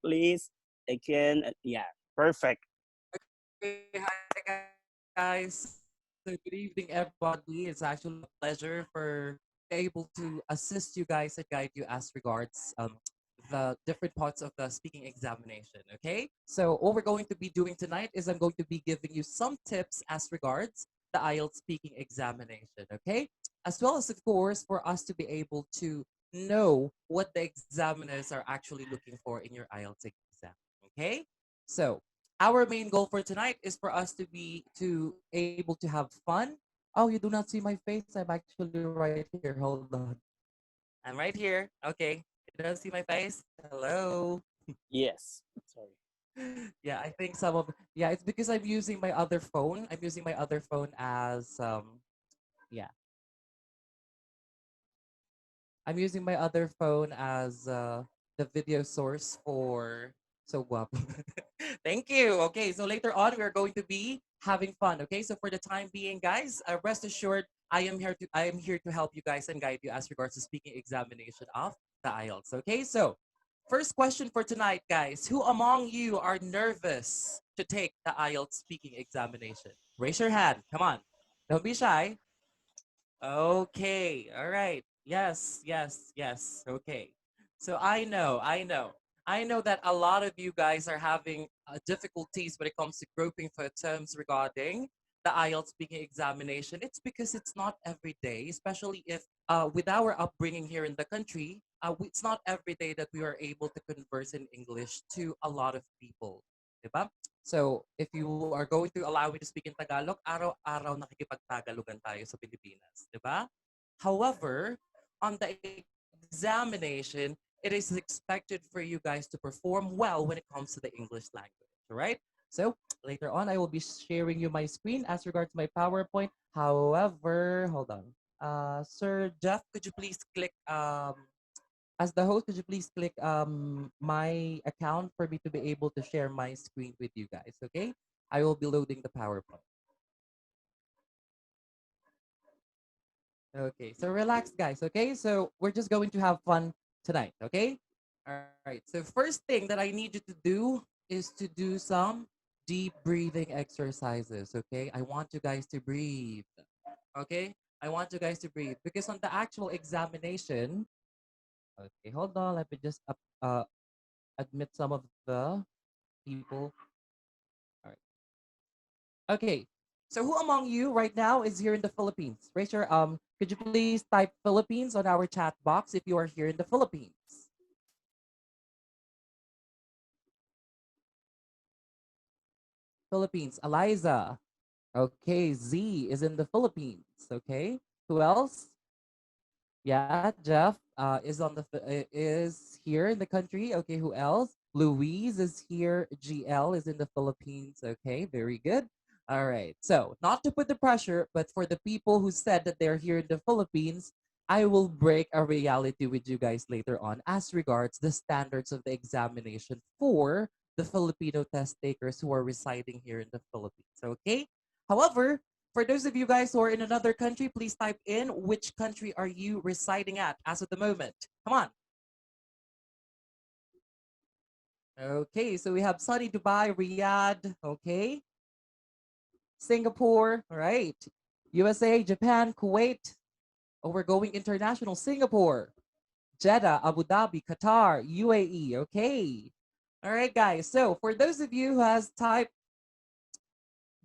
please. I can, yeah, perfect. Okay, hi guys. So good evening, everybody. It's actually a pleasure for able to assist you guys and guide you as regards the different parts of the speaking examination. Okay, so what we're going to be doing tonight is I'm going to be giving you some tips as regards the IELTS speaking examination. Okay, as well as of course for us to be able to know what the examiners are actually looking for in your IELTS exam. Okay, so our main goal for tonight is for us to be to able to have fun. Oh, you do not see my face. I'm actually right here. Hold on. I'm right here. Okay. You don't see my face? Hello. Yes. Sorry. Yeah, I think some of yeah, it's because I'm using my other phone. I'm using my other phone as yeah. I'm using my other phone as the video source for so guapo. Thank you. Okay, so later on we're going to be having fun. Okay, so for the time being, guys, rest assured I am here to help you guys and guide you as regards to speaking examination of the IELTS. Okay, so first question for tonight, guys: who among you are nervous to take the IELTS speaking examination? Raise your hand. Come on, don't be shy. Okay. All right. Yes, yes, yes. Okay. So I know that a lot of you guys are having difficulties when it comes to groping for terms regarding the IELTS speaking examination. It's because it's not every day, especially if with our upbringing here in the country, it's not every day that we are able to converse in English to a lot of people. Diba? So, if you are going to allow me to speak in Tagalog, araw-araw nakikipagtagalogan tayo sa Pilipinas, 'di ba? However, on the examination, it is expected for you guys to perform well when it comes to the English language, all right? So, later on I will be sharing you my screen as regards to my PowerPoint. However, hold on. Sir Jeff, could you please click as the host, could you please click my account for me to be able to share my screen with you guys, okay? I will be loading the PowerPoint. Okay, so relax, guys, okay? So we're just going to have fun tonight, okay? All right, so first thing that I need you to do is to do some deep breathing exercises, okay? I want you guys to breathe, okay? I want you guys to breathe because on the actual examination, okay, hold on, let me just admit some of the people. All right. Okay. So who among you right now is here in the Philippines? Raise your could you please type Philippines on our chat box if you are here in the Philippines? Philippines, Eliza. Okay, Z is in the Philippines. Okay. Who else? Yeah, Jeff is here in the country. Okay, who else? Louise is here. GL is in the Philippines. Okay, very good. All right. So, not to put the pressure, but for the people who said that they're here in the Philippines, I will break a reality with you guys later on as regards the standards of the examination for the Filipino test takers who are residing here in the Philippines. Okay. However, for those of you guys who are in another country, please type in which country are you residing at as of the moment. Come on. Okay, so we have Saudi, Dubai, Riyadh, okay, Singapore, all right, USA, Japan, Kuwait. Oh, we're going international. Singapore, Jeddah, Abu Dhabi, Qatar, UAE, okay. All right, guys. So for those of you who has typed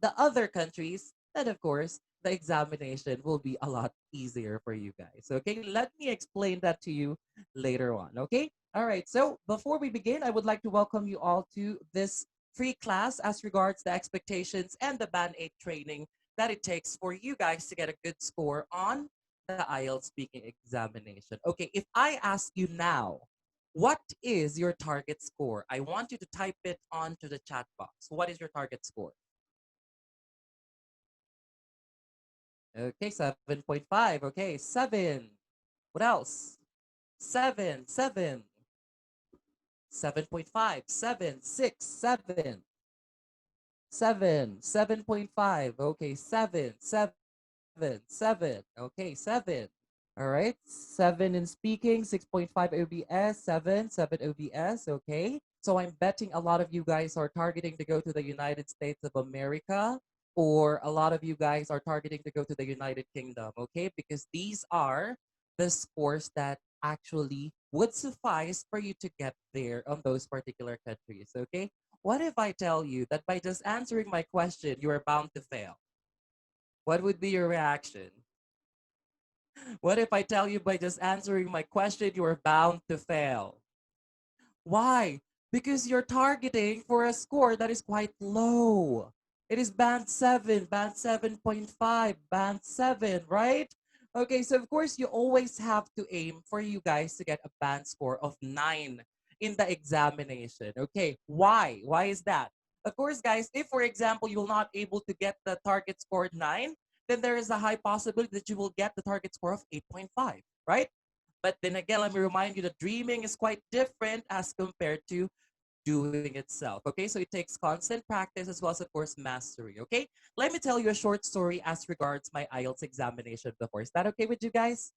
the other countries, then of course the examination will be a lot easier for you guys. Okay, let me explain that to you later on. Okay, all right. So before we begin, I would like to welcome you all to this free class as regards the expectations and the Band 8 training that it takes for you guys to get a good score on the IELTS speaking examination. Okay, if I ask you now, what is your target score? I want you to type it onto the chat box. What is your target score? Okay, 7.5. Okay, 7. What else? 7, 7, 7.5, 7, 6, 7, 7, 7.5. Okay, 7, 7, 7. Okay, 7. All right, 7 in speaking, 6.5 OBS, 7, 7 OBS. Okay. So I'm betting a lot of you guys are targeting to go to the United States of America, or a lot of you guys are targeting to go to the United Kingdom, okay? Because these are the scores that actually would suffice for you to get there on those particular countries, okay? What if I tell you that by just answering my question, you are bound to fail? What would be your reaction? What if I tell you by just answering my question, you are bound to fail? Why? Because you're targeting for a score that is quite low. It is band 7, band 7.5, band 7, right? Okay, so of course you always have to aim for you guys to get a band score of 9 in the examination. Okay, why? Why is that? Of course, guys, if for example you're not able to get the target score 9, then there is a high possibility that you will get the target score of 8.5, right? But then again, let me remind you that dreaming is quite different as compared to doing itself. Okay, so it takes constant practice as well as, of course, mastery. Okay, let me tell you a short story as regards my IELTS examination before. Is that okay with you guys?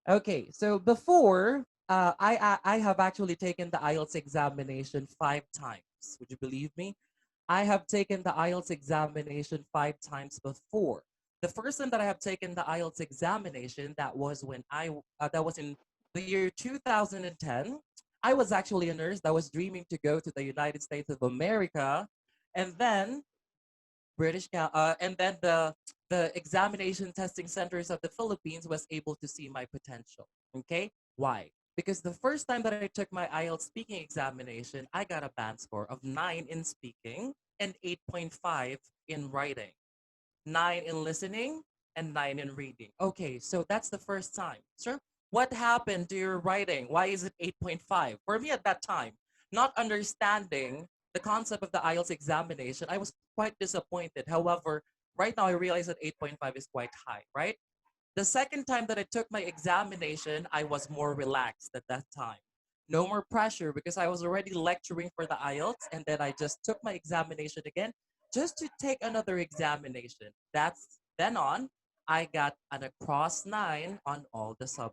Okay, so before, I have actually taken the IELTS examination 5 times. Would you believe me? I have taken the IELTS examination 5 times before. The first time that I have taken the IELTS examination, that was when that was in the year 2010. I was actually a nurse that was dreaming to go to the United States of America, and then and then the examination testing centers of the Philippines was able to see my potential. Okay, why? Because the first time that I took my IELTS speaking examination, I got a band score of 9 in speaking and 8.5 in writing, 9 in listening, and 9 in reading. Okay, so that's the first time. Sure. What happened to your writing? Why is it 8.5? For me at that time, not understanding the concept of the IELTS examination, I was quite disappointed. However, right now I realize that 8.5 is quite high, right? The second time that I took my examination, I was more relaxed at that time. No more pressure because I was already lecturing for the IELTS, and then I just took my examination again just to take another examination. That's then on, I got an across 9 on all the subtests.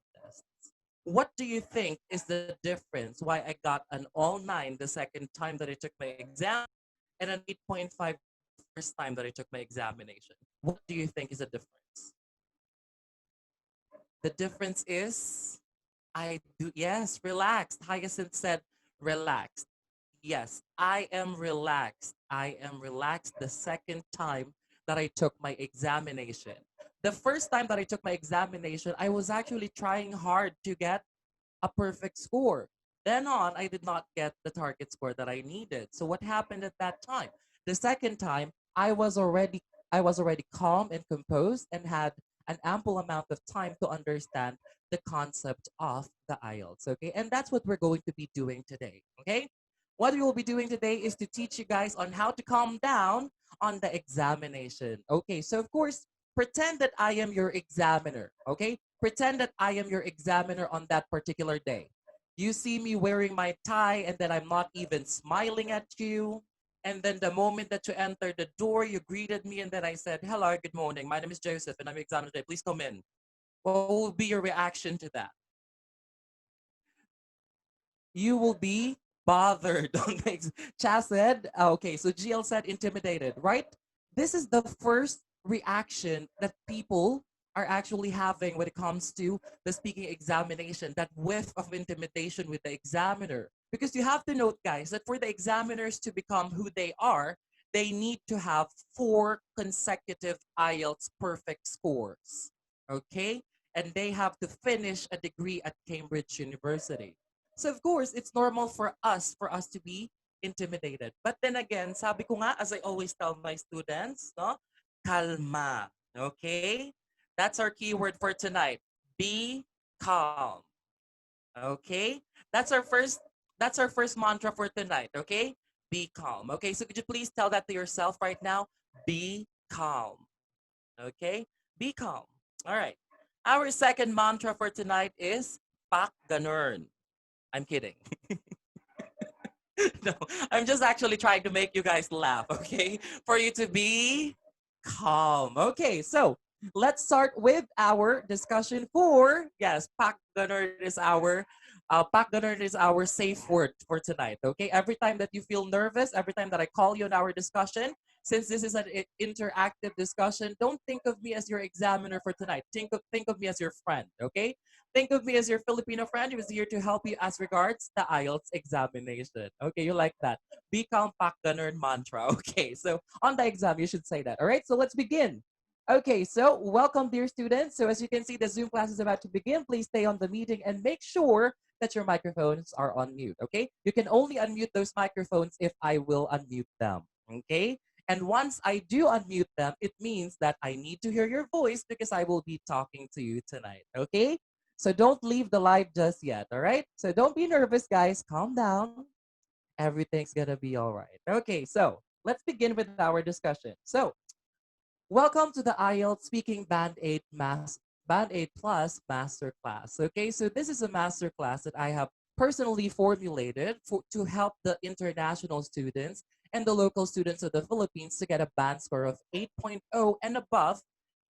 What do you think is the difference why I got an all 9 the second time that I took my exam and an 8.5 the first time that I took my examination? What do you think is the difference? The difference is I do, yes, relaxed. Hyacinth said relaxed. Yes, I am relaxed. I am relaxed the second time that I took my examination. The first time that I took my examination, I was actually trying hard to get a perfect score. Then on, I did not get the target score that I needed. So what happened at that time? The second time, I was already calm and composed and had an ample amount of time to understand the concept of the IELTS. Okay, and that's what we're going to be doing today. Okay, what we will be doing today is to teach you guys on how to calm down on the examination. Okay, so of course, pretend that I am your examiner. Okay, pretend that I am your examiner on that particular day. You see me wearing my tie and then I'm not even smiling at you. And then the moment that you entered the door, you greeted me and then I said, hello, good morning. My name is Joseph and I'm your examiner today. Please come in. What will be your reaction to that? You will be bothered. Chas said, okay, so GL said intimidated, right? This is the first reaction that people are actually having when it comes to the speaking examination, that whiff of intimidation with the examiner. Because you have to note, guys, that for the examiners to become who they are, they need to have 4 consecutive IELTS perfect scores. Okay? And they have to finish a degree at Cambridge University. So of course, it's normal for us to be intimidated. But then again, sabi ko nga, as I always tell my students, no, kalma. Okay? That's our keyword for tonight. Be calm. Okay? That's our first that's our first mantra for tonight, okay? Be calm. Okay, so could you please tell that to yourself right now? Be calm. Okay? Be calm. All right. Our second mantra for tonight is pak ganun. I'm kidding. No, I'm just actually trying to make you guys laugh, okay? For you to be calm. Okay, so let's start with our discussion for, yes, Pak Gunner is our Pack the nerd is our safe word for tonight. Okay, every time that you feel nervous, every time that I call you in our discussion, since this is an interactive discussion, don't think of me as your examiner for tonight. Think of me as your friend. Okay, think of me as your Filipino friend who is here to help you as regards the IELTS examination. Okay, you like that? Be calm, pack the nerd mantra. Okay, so on the exam you should say that. All right, so let's begin. Okay, so welcome, dear students. So as you can see, the Zoom class is about to begin. Please stay on the meeting and make sure that your microphones are on mute, okay? You can only unmute those microphones if I will unmute them, okay? And once I do unmute them, it means that I need to hear your voice because I will be talking to you tonight, okay? So don't leave the live just yet, all right? So don't be nervous, guys. Calm down. Everything's gonna be all right. Okay, so let's begin with our discussion. So welcome to the IELTS Speaking Band 8 Plus Masterclass. Okay, so this is a masterclass that I have personally formulated to help the international students and the local students of the Philippines to get a band score of 8.0 and above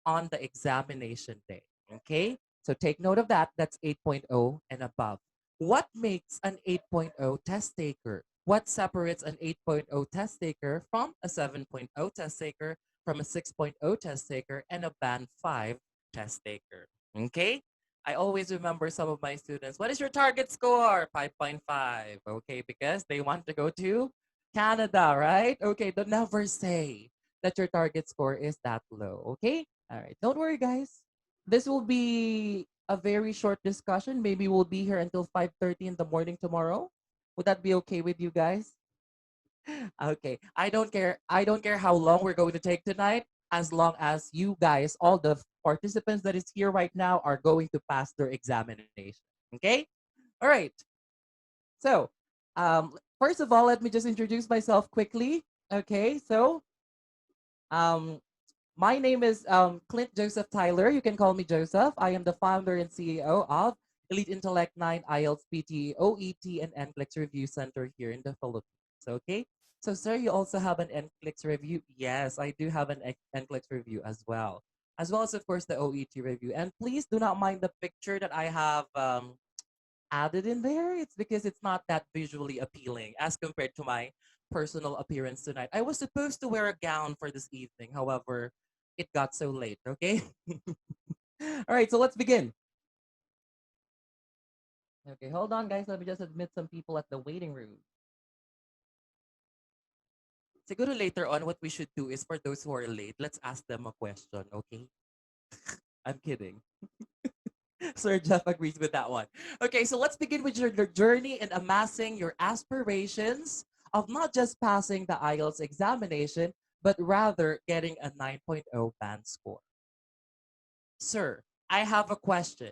on the examination day. Okay, so take note of that. That's 8.0 and above. What makes an 8.0 test taker? What separates an 8.0 test taker from a 7.0 test taker, from a 6.0 test taker, and a band 5 test taker? Okay? I always remember some of my students, what is your target score? 5.5. Okay, because they want to go to Canada, right? Okay, don't never say that your target score is that low. Okay? All right. Don't worry, guys. This will be a very short discussion. Maybe we'll be here until 5:30 in the morning tomorrow. Would that be okay with you guys? Okay. I don't care. I don't care how long we're going to take tonight, as long as you guys, all the participants that is here right now, are going to pass their examination. Okay? All right. So, first of all, let me just introduce myself quickly. Okay. So, um, my name is Clint Joseph Tyler. You can call me Joseph. I am the founder and CEO of Elite Intellect 9, IELTS PT, OET, and NCLEX Review Center here in the Philippines. Okay. So, sir, you also have an NCLEX review? Yes, I do have an NCLEX review as well as, of course, the OET review. And please do not mind the picture that I have added in there. It's because it's not that visually appealing as compared to my personal appearance tonight. I was supposed to wear a gown for this evening. However, it got so late, okay? All right, so let's begin. Okay, hold on, guys. Let me just admit some people at the waiting room. Siguro later on, what we should do is for those who are late, let's ask them a question, okay? I'm kidding. Sir Jeff agrees with that one. Okay, so let's begin with your journey in amassing your aspirations of not just passing the IELTS examination, but rather getting a 9.0 band score. Sir, I have a question.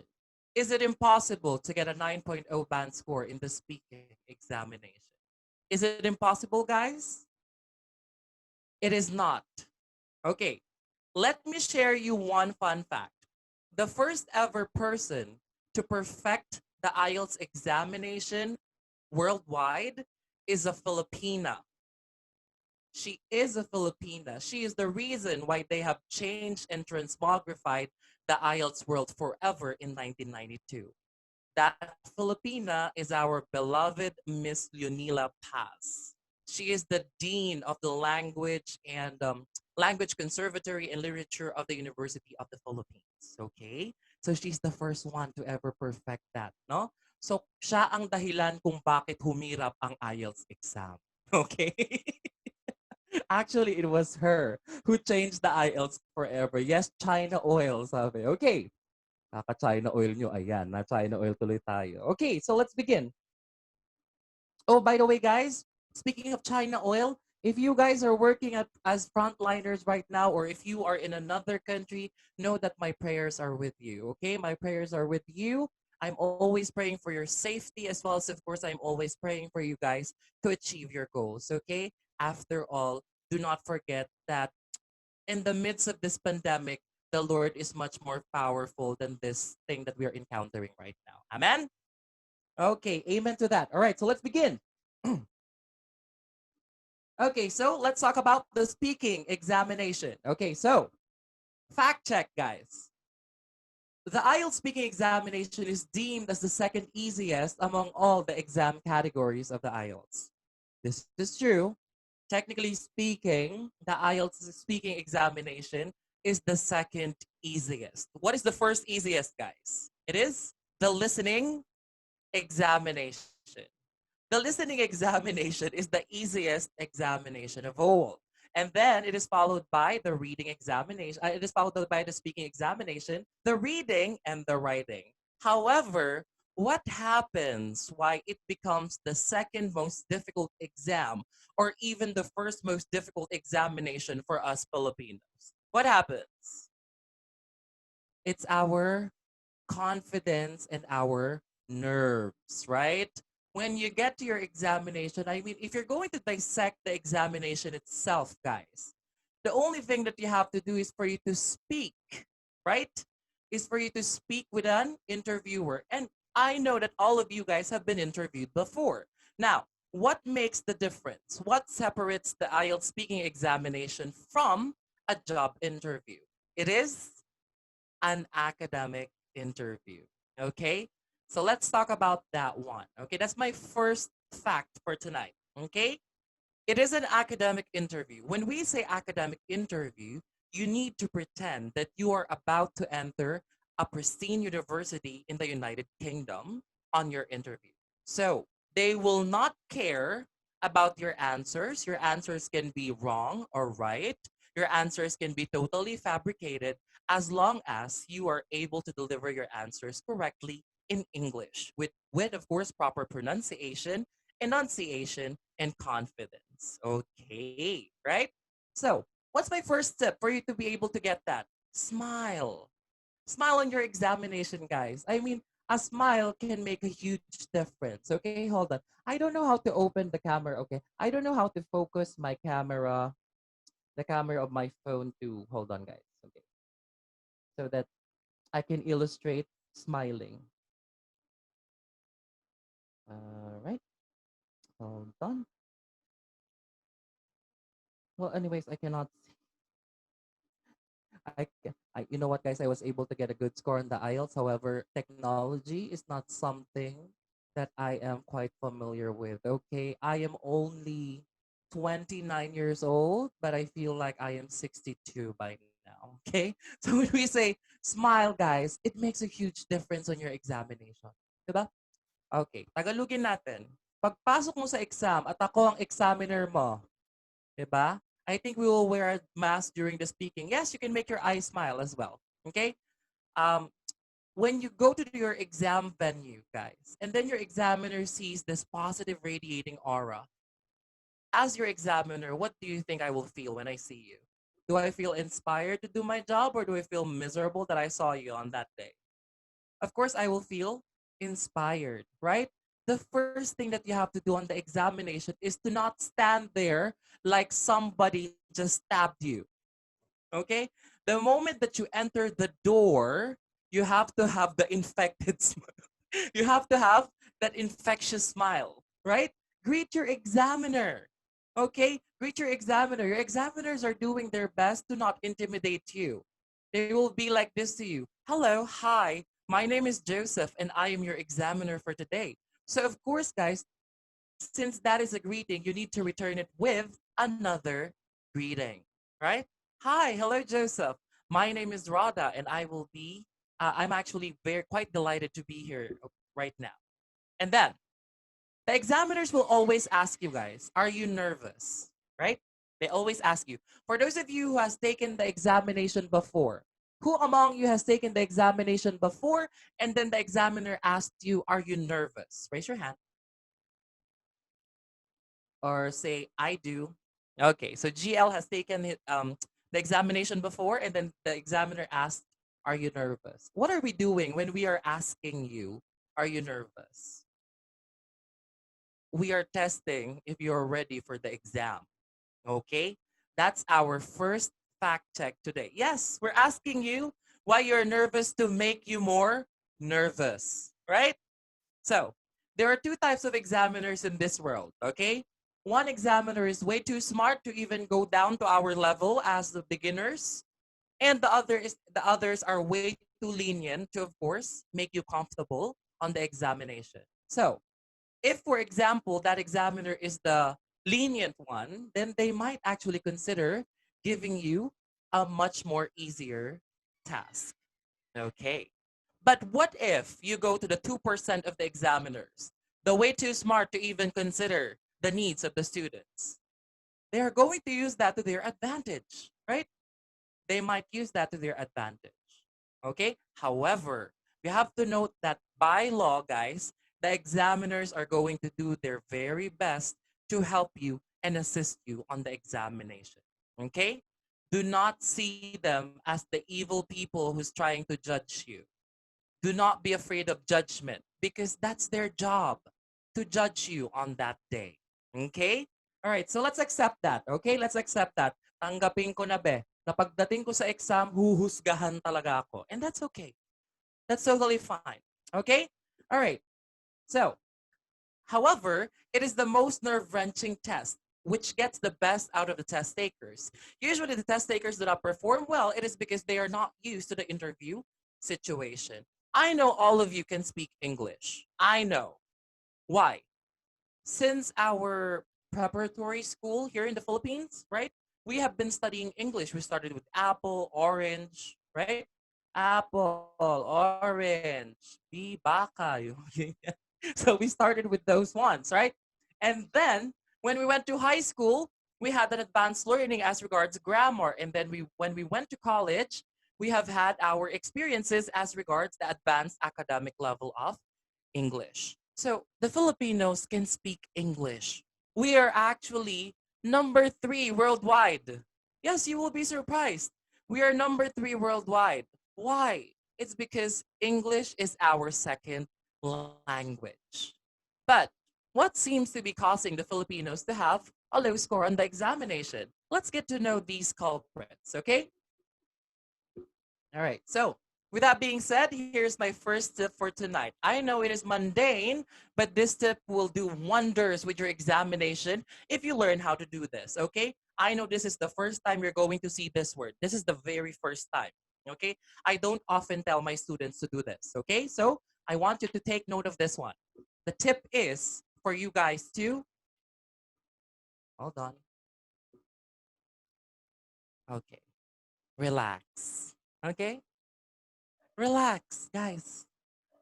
Is it impossible to get a 9.0 band score in the speaking examination? Is it impossible, guys? It is not. Okay, let me share you one fun fact. The first ever person to perfect the IELTS examination worldwide is a Filipina. She is a Filipina. She is the reason why they have changed and transmogrified the IELTS world forever in 1992. That Filipina is our beloved Miss Leonila Paz. She is the dean of the language and language conservatory and literature of the University of the Philippines. Okay, so she's the first one to ever perfect that, no? So siya ang dahilan kung bakit humirap ang IELTS exam. Okay. Actually, it was her who changed the IELTS forever. Yes, China oil, sabi. Okay. Kaka-China oil nyo. Ayan, na China oil tuloy tayo. Okay, so let's begin. Oh, by the way, guys, speaking of China oil, if you guys are working as frontliners right now, or if you are in another country, know that my prayers are with you. Okay, my prayers are with you. I'm always praying for your safety, as well as, of course, I'm always praying for you guys to achieve your goals. Okay, after all, do not forget that in the midst of this pandemic, the Lord is much more powerful than this thing that we are encountering right now. Amen. Okay, amen to that. All right, so let's begin. Okay, so let's talk about the speaking examination. Okay, so fact check, guys. The IELTS speaking examination is deemed as the second easiest among all the exam categories of the IELTS. This is true. Technically speaking, the IELTS speaking examination is the second easiest. What is the first easiest, guys? It is the listening examination. The listening examination is the easiest examination of all. And then it is followed by the reading examination. It is followed by the speaking examination, the reading, and the writing. However, what happens why it becomes the second most difficult exam or even the first most difficult examination for us Filipinos? What happens? It's our confidence and our nerves, right? When you get to your examination, I mean, if you're going to dissect the examination itself, guys, the only thing that you have to do is for you to speak, right? Is for you to speak with an interviewer. And I know that all of you guys have been interviewed before. Now, what makes the difference? What separates the IELTS speaking examination from a job interview? It is an academic interview. Okay? So let's talk about that one. Okay, that's my first fact for tonight. Okay? It is an academic interview. When we say academic interview, you need to pretend that you are about to enter a pristine university in the United Kingdom on your interview. So they will not care about your answers. Your answers can be wrong or right. Your answers can be totally fabricated as long as you are able to deliver your answers correctly in English with of course, proper pronunciation, enunciation, and confidence. Okay, right? So, what's my first tip for you to be able to get that? Smile. Smile on your examination, guys. I mean, a smile can make a huge difference. Okay, hold on. I don't know how to open the camera. Okay, I don't know how to focus my camera, the camera of my phone to, hold on, guys. Okay, so that I can illustrate smiling. All right, hold on. Well, anyways, I cannot. You know what, guys? I was able to get a good score on the IELTS. However, technology is not something that I am quite familiar with. Okay, I am only 29 years old, but I feel like I am 62 by now. Okay, so when we say smile, guys, it makes a huge difference on your examination. Diba? Okay, Tagalogin natin. Pagpasok mo sa exam at ako ang examiner mo, diba? I think we will wear a mask during the speaking. Yes, you can make your eyes smile as well. Okay? Um, when you go to your exam venue, guys, and then your examiner sees this positive radiating aura, as your examiner, what do you think I will feel when I see you? Do I feel inspired to do my job or do I feel miserable that I saw you on that day? Of course, I will feel inspired, right? The first thing that you have to do on the examination is to not stand there like somebody just stabbed you. Okay? The moment that you enter the door, you have to have the infected smile. You have to have that infectious smile, right? Greet your examiner. Okay? Greet your examiner. Your examiners are doing their best to not intimidate you. They will be like this to you. Hello, hi, my name is Joseph and I am your examiner for today. So of course, guys, since that is a greeting, you need to return it with another greeting, right? Hi, hello, Joseph. My name is Rada, and I'm actually very quite delighted to be here right now. And then the examiners will always ask you guys, are you nervous? Right? They always ask you. For those of you who has taken the examination before, who among you has taken the examination before and then the examiner asked you, are you nervous? Raise your hand or say, I do. Okay, so GL has taken the examination before and then the examiner asked, are you nervous? What are we doing when we are asking you, are you nervous? We are testing if you're ready for the exam. Okay? That's our first fact check today. Yes, we're asking you why you're nervous to make you more nervous, right? So, there are two types of examiners in this world, okay? One examiner is way too smart to even go down to our level as the beginners, and the others are way too lenient to, of course, make you comfortable on the examination. So, if, for example, that examiner is the lenient one, then they might actually consider giving you a much more easier task. Okay. But what if you go to the 2% of the examiners, the way too smart to even consider the needs of the students? They are going to use that to their advantage, right? They might use that to their advantage. Okay? However, we have to note that by law, guys, the examiners are going to do their very best to help you and assist you on the examination. Okay? Do not see them as the evil people who's trying to judge you. Do not be afraid of judgment because that's their job to judge you on that day. Okay? All right, so let's accept that. Okay? Let's accept that. Tanggapin ko na be. Na pagdating ko sa exam, huhusgahan talaga ako. And that's okay. That's totally fine. Okay? All right. So, however, it is the most nerve-wrenching test, which gets the best out of the test takers. Usually, the test takers do not perform well. It is because they are not used to the interview situation. I know all of you can speak English. I know. Why? Since our preparatory school here in the Philippines, right? We have been studying English. We started with apple, orange, right? Apple, orange, be baka. So we started with those ones, right? And then when we went to high school, we had an advanced learning as regards grammar. And then when we went to college, we have had our experiences as regards the advanced academic level of English. So the Filipinos can speak English. We are actually number 3 worldwide. Yes, you will be surprised. We are number 3 worldwide. Why? It's because English is our second language. But what seems to be causing the Filipinos to have a low score on the examination? Let's get to know these culprits, okay? All right. So, with that being said, here's my first tip for tonight. I know it is mundane, but this tip will do wonders with your examination if you learn how to do this, okay? I know this is the first time you're going to see this word. This is the very first time, okay? I don't often tell my students to do this, okay? So, I want you to take note of this one. The tip is for you guys to, hold on, okay, relax, okay? Relax, guys.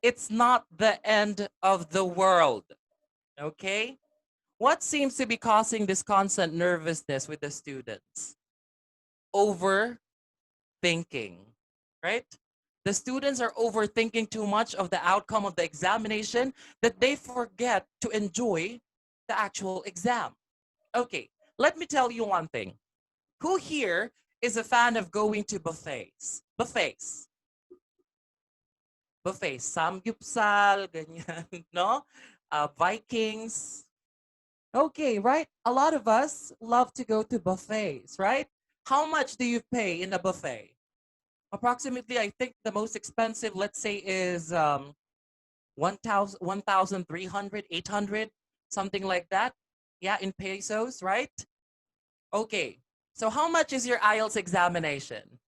It's not the end of the world, okay? What seems to be causing this constant nervousness with the students? Overthinking, right? The students are overthinking too much of the outcome of the examination that they forget to enjoy the actual exam. Okay, let me tell you one thing. Who here is a fan of going to buffets? Buffets. Buffets. Samgyupsal, ganyan, no? Vikings. Okay, right? A lot of us love to go to buffets, right? How much do you pay in a buffet? Approximately, I think the most expensive, let's say, is 1,000, 1,300, 800, something like that. Yeah, in pesos, right? Okay. So how much is your IELTS examination?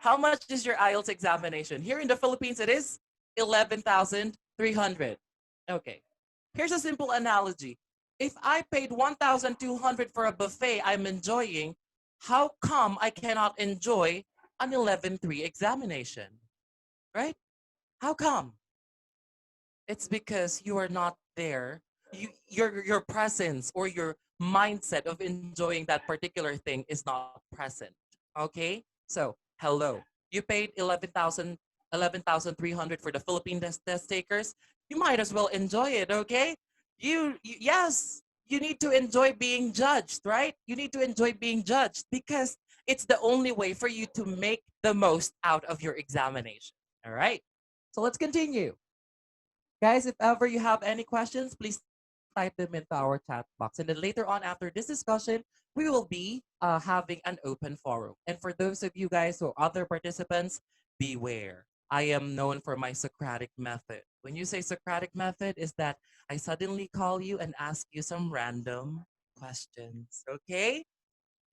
How much is your IELTS examination? Here in the Philippines, it is 11,300. Okay. Here's a simple analogy. If I paid 1,200 for a buffet I'm enjoying, how come I cannot enjoy an 11.3 examination? Right? How come? It's because you are not there. Your presence or your mindset of enjoying that particular thing is not present. Okay? So, hello. You paid 11,300 for the Philippine test takers. You might as well enjoy it, okay? Yes, you need to enjoy being judged, right? You need to enjoy being judged because it's the only way for you to make the most out of your examination. All right? So, let's continue. Guys, if ever you have any questions, please type them into our chat box. And then later on after this discussion, we will be having an open forum. And for those of you guys or other participants, beware. I am known for my Socratic method. When you say Socratic method, is that I suddenly call you and ask you some random questions. Okay?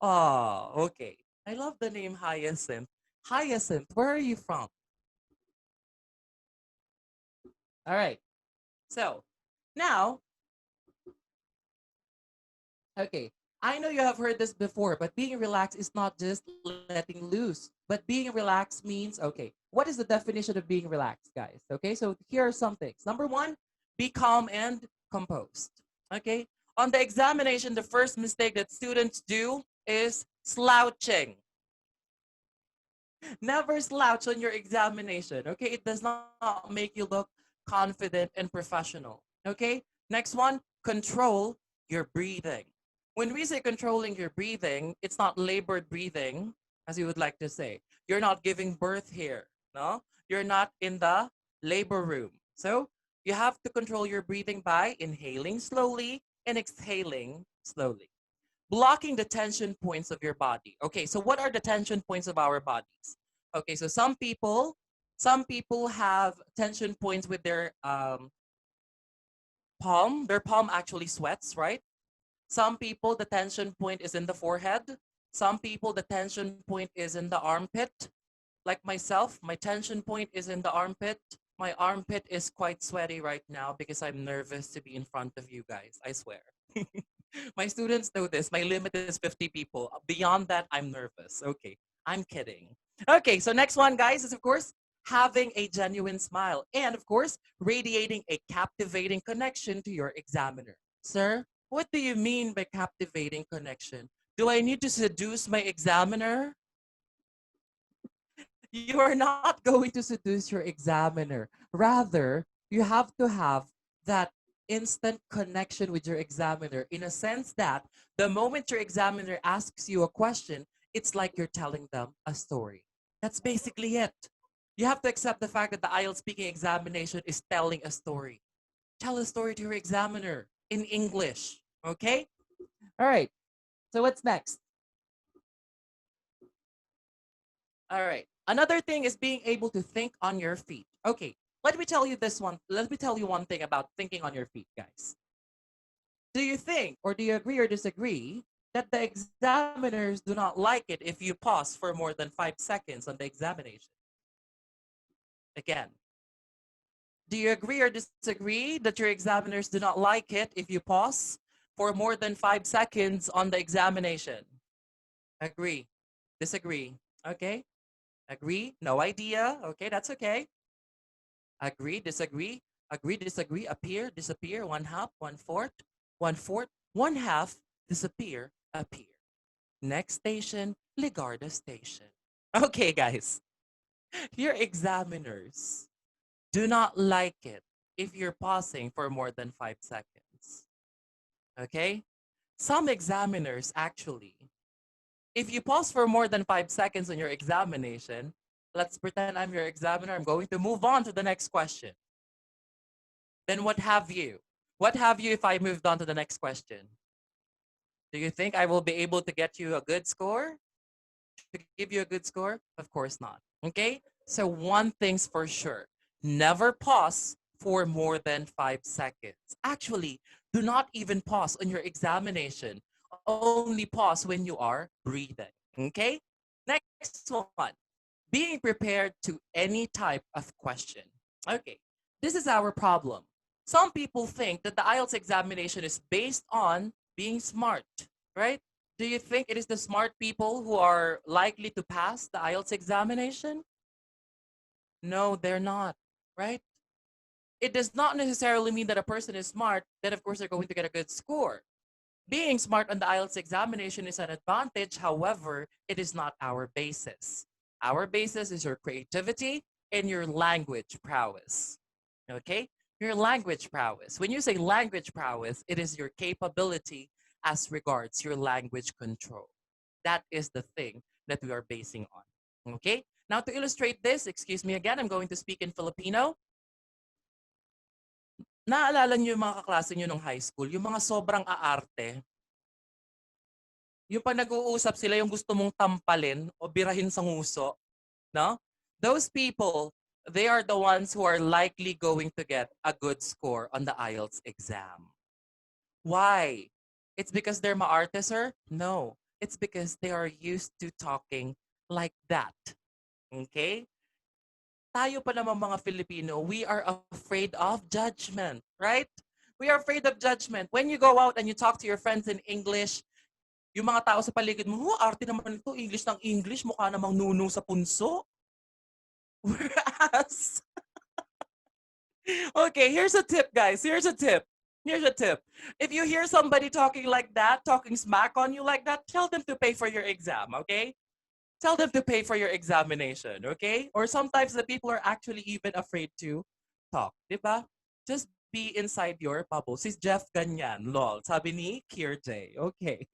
Oh, okay. I love the name Hyacinth. Hyacinth, where are you from? All right. So now, okay, I know you have heard this before, but being relaxed is not just letting loose. But being relaxed means, okay, what is the definition of being relaxed, guys? Okay, so here are some things. Number one, be calm and composed. Okay, on the examination, the first mistake that students do is slouching. Never slouch on your examination. Okay, it does not make you look confident and professional. Okay, next one, control your breathing. When we say controlling your breathing, it's not labored breathing, as you would like to say. You're not giving birth here. No, you're not in the labor room. So you have to control your breathing by inhaling slowly and exhaling slowly. Blocking the tension points of your body. Okay, so what are the tension points of our bodies? Okay, so some people have tension points with their palm. Their palm actually sweats, right? Some people, the tension point is in the forehead. Some people, the tension point is in the armpit. Like myself, my tension point is in the armpit. My armpit is quite sweaty right now because I'm nervous to be in front of you guys. I swear. My students know this. My limit is 50 people. Beyond that, I'm nervous. Okay, I'm kidding. Okay, so next one, guys, is of course having a genuine smile and of course radiating a captivating connection to your examiner. Sir, what do you mean by captivating connection? Do I need to seduce my examiner? You are not going to seduce your examiner. Rather, you have to have that instant connection with your examiner in a sense that the moment your examiner asks you a question, it's like you're telling them a story. That's basically it. You have to accept the fact that the IELTS speaking examination is telling a story. Tell a story to your examiner in English. Okay? All right. So what's next? All right. Another thing is being able to think on your feet. Okay. Let me tell you this one. Let me tell you one thing about thinking on your feet, guys. Do you think or do you agree or disagree that the examiners do not like it if you pause for more than 5 seconds on the examination? Again, do you agree or disagree that your examiners do not like it if you pause for more than 5 seconds on the examination? Agree. Disagree. Okay. Agree. No idea. Okay, that's okay. Agree, disagree, agree, disagree, appear, disappear, one half, one fourth, one half, disappear, appear. Next station, Ligarda Station. Okay, guys, your examiners do not like it if you're pausing for more than 5 seconds. Okay? Some examiners actually, if you pause for more than 5 seconds on your examination, let's pretend I'm your examiner. I'm going to move on to the next question. Then what have you? What have you if I moved on to the next question? Do you think I will be able to get you a good score? To give you a good score? Of course not. Okay? So one thing's for sure. Never pause for more than 5 seconds. Actually, do not even pause on your examination. Only pause when you are breathing. Okay? Next one. Being prepared to any type of question. Okay. This is our problem. Some people think that the IELTS examination is based on being smart, right? Do you think it is the smart people who are likely to pass the IELTS examination? No, they're not, right? It does not necessarily mean that a person is smart, that of course they're going to get a good score. Being smart on the IELTS examination is an advantage. However, it is not our basis. Our basis is your creativity and your language prowess. Okay? Your language prowess. When you say language prowess, it is your capability as regards your language control. That is the thing that we are basing on. Okay? Now, to illustrate this, excuse me again, I'm going to speak in Filipino. Naalala niyo yung mga kaklase niyo nung high school, yung mga sobrang aarte, yung pa nag-uusap sila yung gusto mong tampalin o birahin sa nguso, no? Those people, they are the ones who are likely going to get a good score on the IELTS exam. Why? It's because they're maarte, sir? No. It's because they are used to talking like that. Okay? Tayo pa naman mga Filipino, we are afraid of judgment, right? We are afraid of judgment. When you go out and you talk to your friends in English, yung mga tao sa paligid mo, arte naman ito, English ng English, mukha namang nunong sa punso. Whereas, okay, here's a tip, guys. Here's a tip. Here's a tip. If you hear somebody talking like that, talking smack on you like that, tell them to pay for your exam, okay? Tell them to pay for your examination, okay? Or sometimes the people are actually even afraid to talk, diba? Just be inside your bubble. Si Jeff ganyan, lol. Sabi ni Kier J. Okay.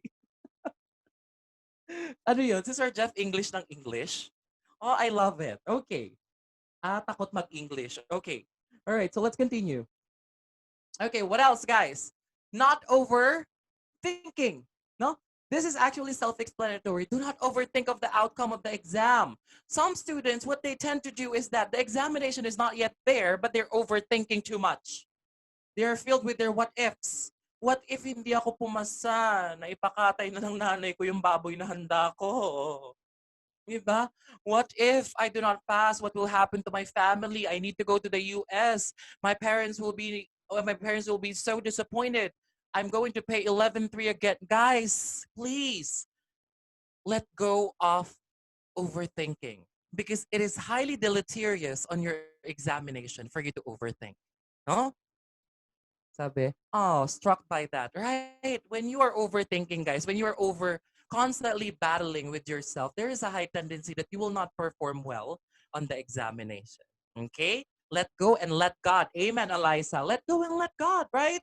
Ano yun? Si Sir Jeff English ng English? Oh, I love it. Okay. Takot mag-English. Okay. All right, so let's continue. Okay, what else, guys? Not overthinking. No? This is actually self-explanatory. Do not overthink of the outcome of the exam. Some students, what they tend to do is that the examination is not yet there, but they're overthinking too much. They're filled with their what ifs. What if hindi ako pumasa? Naipakatay na ng nanay ko yung baboy na handa ko. Diba? What if I do not pass? What will happen to my family? I need to go to the US. My parents will be so disappointed. I'm going to pay 11.3 again. Guys, please let go of overthinking because it is highly deleterious on your examination for you to overthink. No? Sabi, oh, struck by that. Right. When you are overthinking, guys, when you are constantly battling with yourself, there is a high tendency that you will not perform well on the examination. Okay? Let go and let God. Amen, Eliza. Let go and let God, right?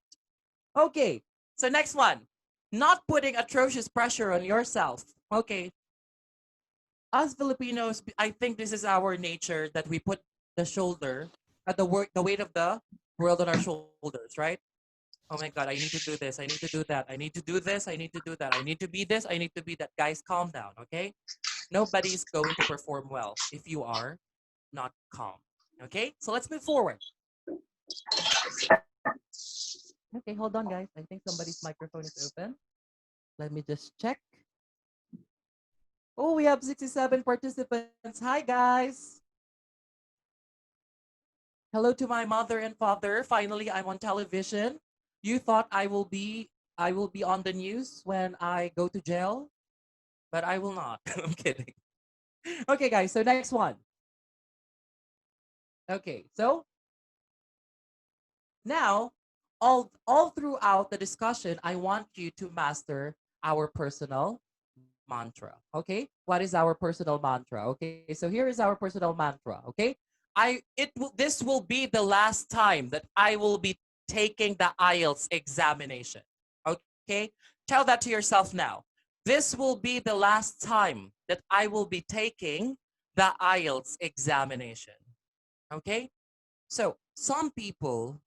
Okay. So next one. Not putting atrocious pressure on yourself. Okay. As Filipinos, I think this is our nature that we put the shoulder at the weight of the world on our shoulders, right? Oh my God, I need to do this. I need to do that. I need to do this. I need to do that. I need to be this. I need to be that. Guys, calm down, okay? Nobody's going to perform well if you are not calm. Okay? So let's move forward. Okay, hold on, guys. I think somebody's microphone is open. Let me just check. Oh, we have 67 participants. Hi, guys. Hello to my mother and father. Finally, I'm on television. You thought I will be on the news when I go to jail, but I will not. I'm kidding. Okay, guys. So next one. Okay, so now all throughout the discussion, I want you to master our personal mantra. Okay, what is our personal mantra? Okay, so here is our personal mantra. Okay, this will be the last time that I will be taking the IELTS examination. Okay, tell that to yourself now. This will be the last time that I will be taking the IELTS examination. Okay, so some people,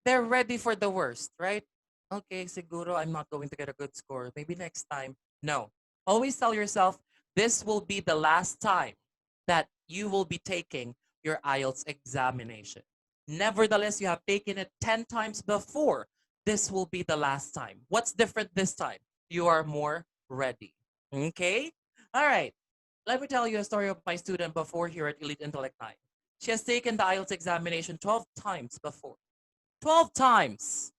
they're ready for the worst, right? Okay, siguro I'm not going to get a good score. Maybe next time. No. Always tell yourself, this will be the last time that you will be taking your IELTS examination. Nevertheless, you have taken it 10 times before. This will be the last time. What's different this time? You are more ready. Okay? All right. Let me tell you a story of my student before here at Elite Intellect 9. She has taken the IELTS examination 12 times before. 12 times.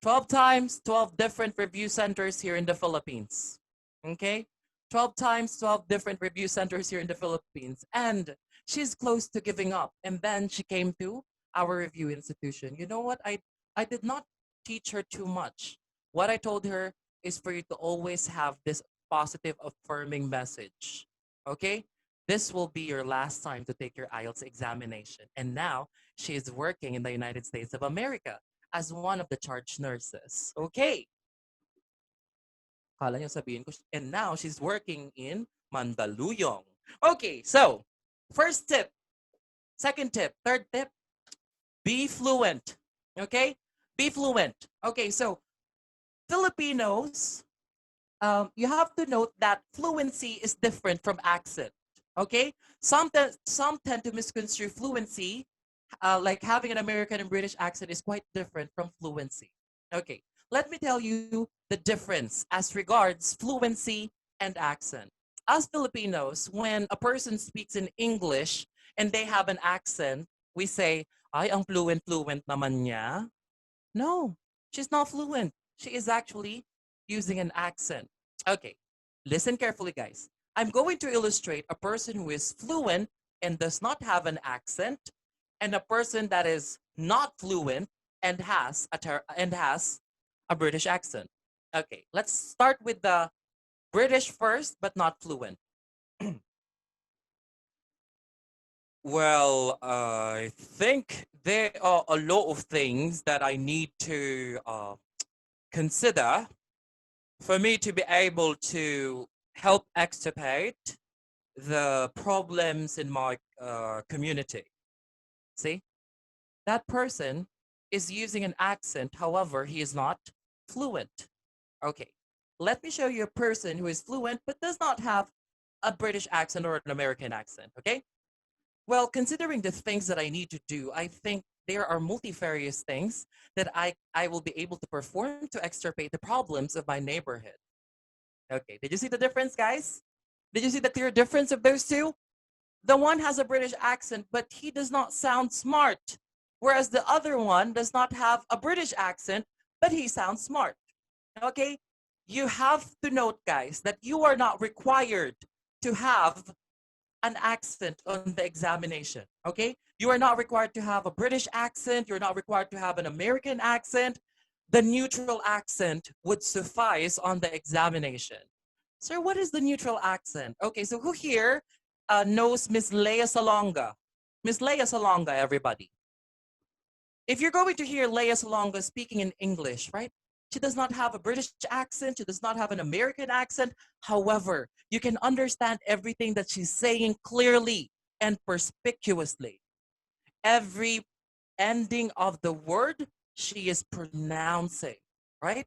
12 times, 12 different review centers here in the Philippines. Okay? 12 times, 12 different review centers here in the Philippines. And she's close to giving up. And then she came to our review institution. You know what? I did not teach her too much. What I told her is for you to always have this positive, affirming message. Okay? This will be your last time to take your IELTS examination. And now she is working in the United States of America as one of the charge nurses. Okay. Kala niyo sabihin ko, and now she's working in Mandaluyong. Okay, so first tip, second tip, third tip, be fluent. Okay? Be fluent. Okay, so Filipinos, you have to note that fluency is different from accent. Okay? Some tend to misconstrue fluency, like having an American and British accent is quite different from fluency. Okay, let me tell you the difference as regards fluency and accent. As Filipinos, when a person speaks in English and they have an accent, we say, ay, ang fluent naman niya. No, she's not fluent. She is actually using an accent. Okay, listen carefully, guys. I'm going to illustrate a person who is fluent and does not have an accent, and a person that is not fluent and has a British accent. Okay, let's start with the British first, but not fluent. Well, I think there are a lot of things that I need to consider for me to be able to help extirpate the problems in my community. See, that person is using an accent, however, he is not fluent. Okay, let me show you a person who is fluent but does not have a British accent or an American accent, okay? Well, considering the things that I need to do, I think there are multifarious things that I will be able to perform to extirpate the problems of my neighborhood. Okay, did you see the difference, guys? Did you see the clear difference of those two? The one has a British accent, but he does not sound smart, whereas the other one does not have a British accent, but he sounds smart. Okay, you have to note, guys, that you are not required to have an accent on the examination. Okay, you are not required to have a British accent, you're not required to have an American accent. The neutral accent would suffice on the examination. Sir, what is the neutral accent? Okay, so who here knows Miss Leia Salonga? Miss Leia Salonga, everybody. If you're going to hear Leia Salonga speaking in English, right? She does not have a British accent. She does not have an American accent. However, you can understand everything that she's saying clearly and perspicuously. Every ending of the word she is pronouncing, right?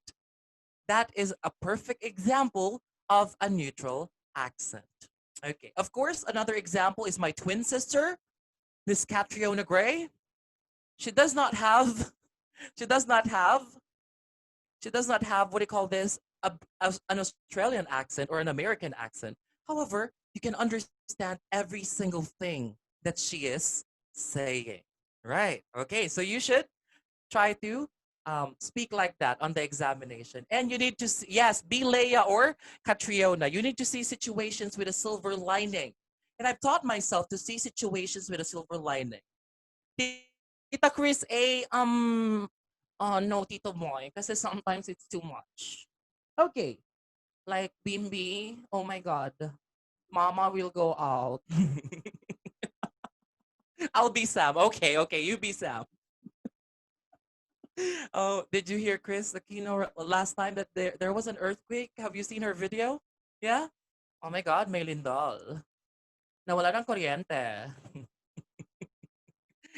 That is a perfect example of a neutral accent. Okay, of course, another example is my twin sister, Miss Catriona Gray. She does not have, she does not have, she does not have what do you call this, an Australian accent or an American accent. However, you can understand every single thing that she is saying. Right. Okay. So you should try to speak like that on the examination. And you need to, yes, be Leia or Catriona. You need to see situations with a silver lining. And I've taught myself to see situations with a silver lining. Tita Chris A, no, Tito Moy, kasi sometimes it's too much. Okay, like Bimbi, oh my God, Mama will go out. I'll be Sam. Okay, okay, you be Sam. Oh, did you hear Chris Aquino last time that there was an earthquake? Have you seen her video? Yeah? Oh my God, may lindol. Nawala ng kuryente.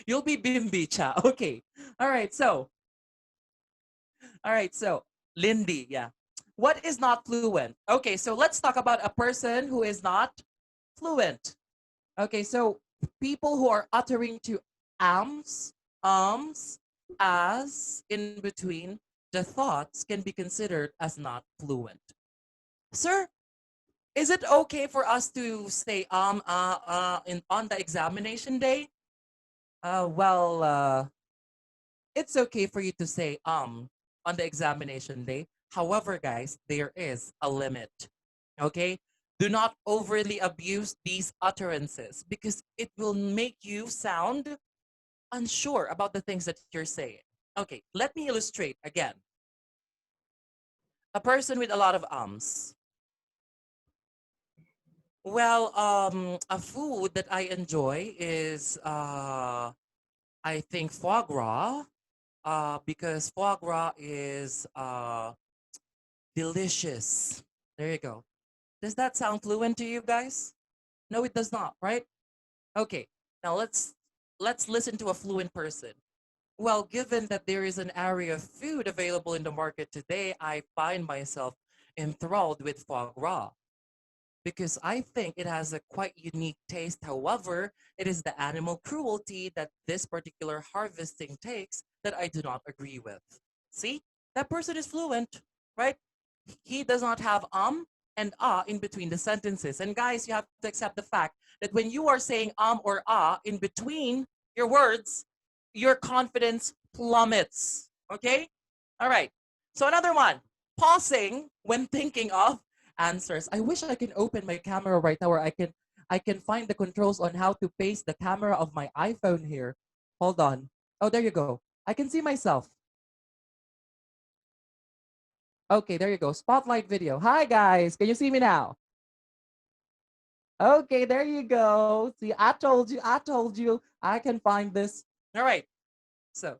You'll be Bimbi, cha. Okay. All right, so Lindy, yeah. What is not fluent? Okay, so let's talk about a person who is not fluent. Okay, so people who are uttering to ums, as in between the thoughts can be considered as not fluent. Sir, is it okay for us to say on the examination day? It's okay for you to say on the examination day. However, guys, there is a limit. Okay? Do not overly abuse these utterances because it will make you sound unsure about the things that you're saying. Okay, let me illustrate again. A person with a lot of ums. Well, a food that I enjoy is I think foie gras. Because foie gras is delicious. There you go. Does that sound fluent to you guys? No, it does not, right? Okay. Now let's listen to a fluent person. Well, given that there is an area of food available in the market today, I find myself enthralled with foie gras because I think it has a quite unique taste. However, it is the animal cruelty that this particular harvesting takes that I do not agree with. See, that person is fluent, right? He does not have and in between the sentences. And guys, you have to accept the fact that when you are saying or in between your words, your confidence plummets. Okay? All right. So another one, pausing when thinking of answers. I wish I can open my camera right now, or I can find the controls on how to paste the camera of my iPhone here. Hold on. Oh, there you go. I can see myself. Okay, there you go. Spotlight video. Hi, guys. Can you see me now? Okay, there you go. See, I told you. I told you. I can find this. All right. So,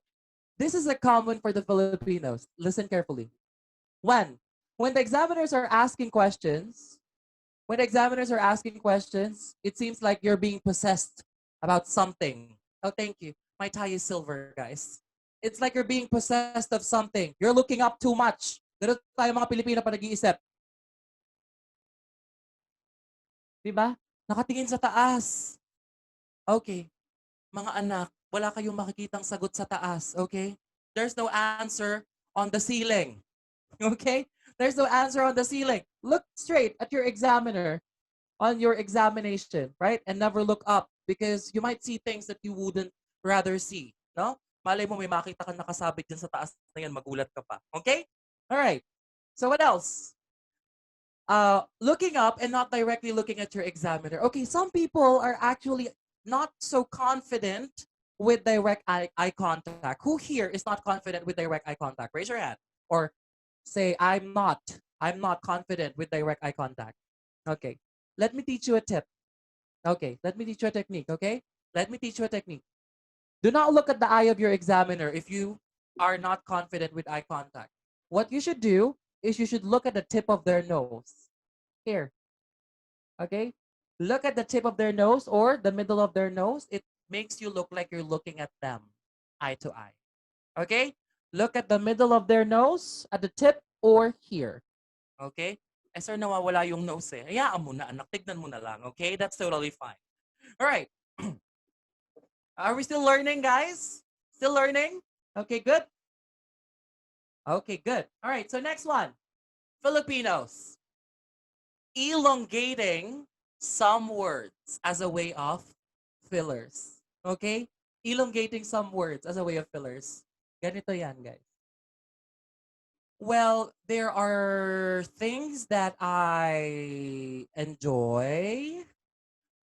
this is a common for the Filipinos. Listen carefully. When? When the examiners are asking questions, it seems like you're being possessed about something. Oh, thank you. My tie is silver, guys. It's like you're being possessed of something. You're looking up too much. Ganun tayo mga Pilipino pa nag-iisip. Diba? Nakatingin sa taas. Okay. Mga anak, wala kayong makikitang sagot sa taas. Okay? There's no answer on the ceiling. Okay? There's no answer on the ceiling. Look straight at your examiner on your examination, right? And never look up because you might see things that you wouldn't rather see. No? Malay mo may makita kang nakasabit dyan sa taas na yan, magulat ka pa. Okay? All right. So what else? Looking up and not directly looking at your examiner. Okay, some people are actually not so confident with direct eye contact. Who here is not confident with direct eye contact? Raise your hand. Or say, I'm not confident with direct eye contact. Okay, let me teach you a tip. Okay, let me teach you a technique, okay? Let me teach you a technique. Do not look at the eye of your examiner if you are not confident with eye contact. What you should do is you should look at the tip of their nose. Here. Okay? Look at the tip of their nose or the middle of their nose. It makes you look like you're looking at them eye to eye. Okay? Look at the middle of their nose, at the tip, or here. Okay? Eh, sir, nawawala yung nose eh. Hayaan mo na, anak. Tignan mo na lang. Okay? That's totally fine. All right. Are we still learning, guys? Still learning? Okay, good. Okay, good. All right, so next one. Filipinos. Elongating some words as a way of fillers. Okay? Elongating some words as a way of fillers. Ganito yan, guys. Well, there are things that I enjoy,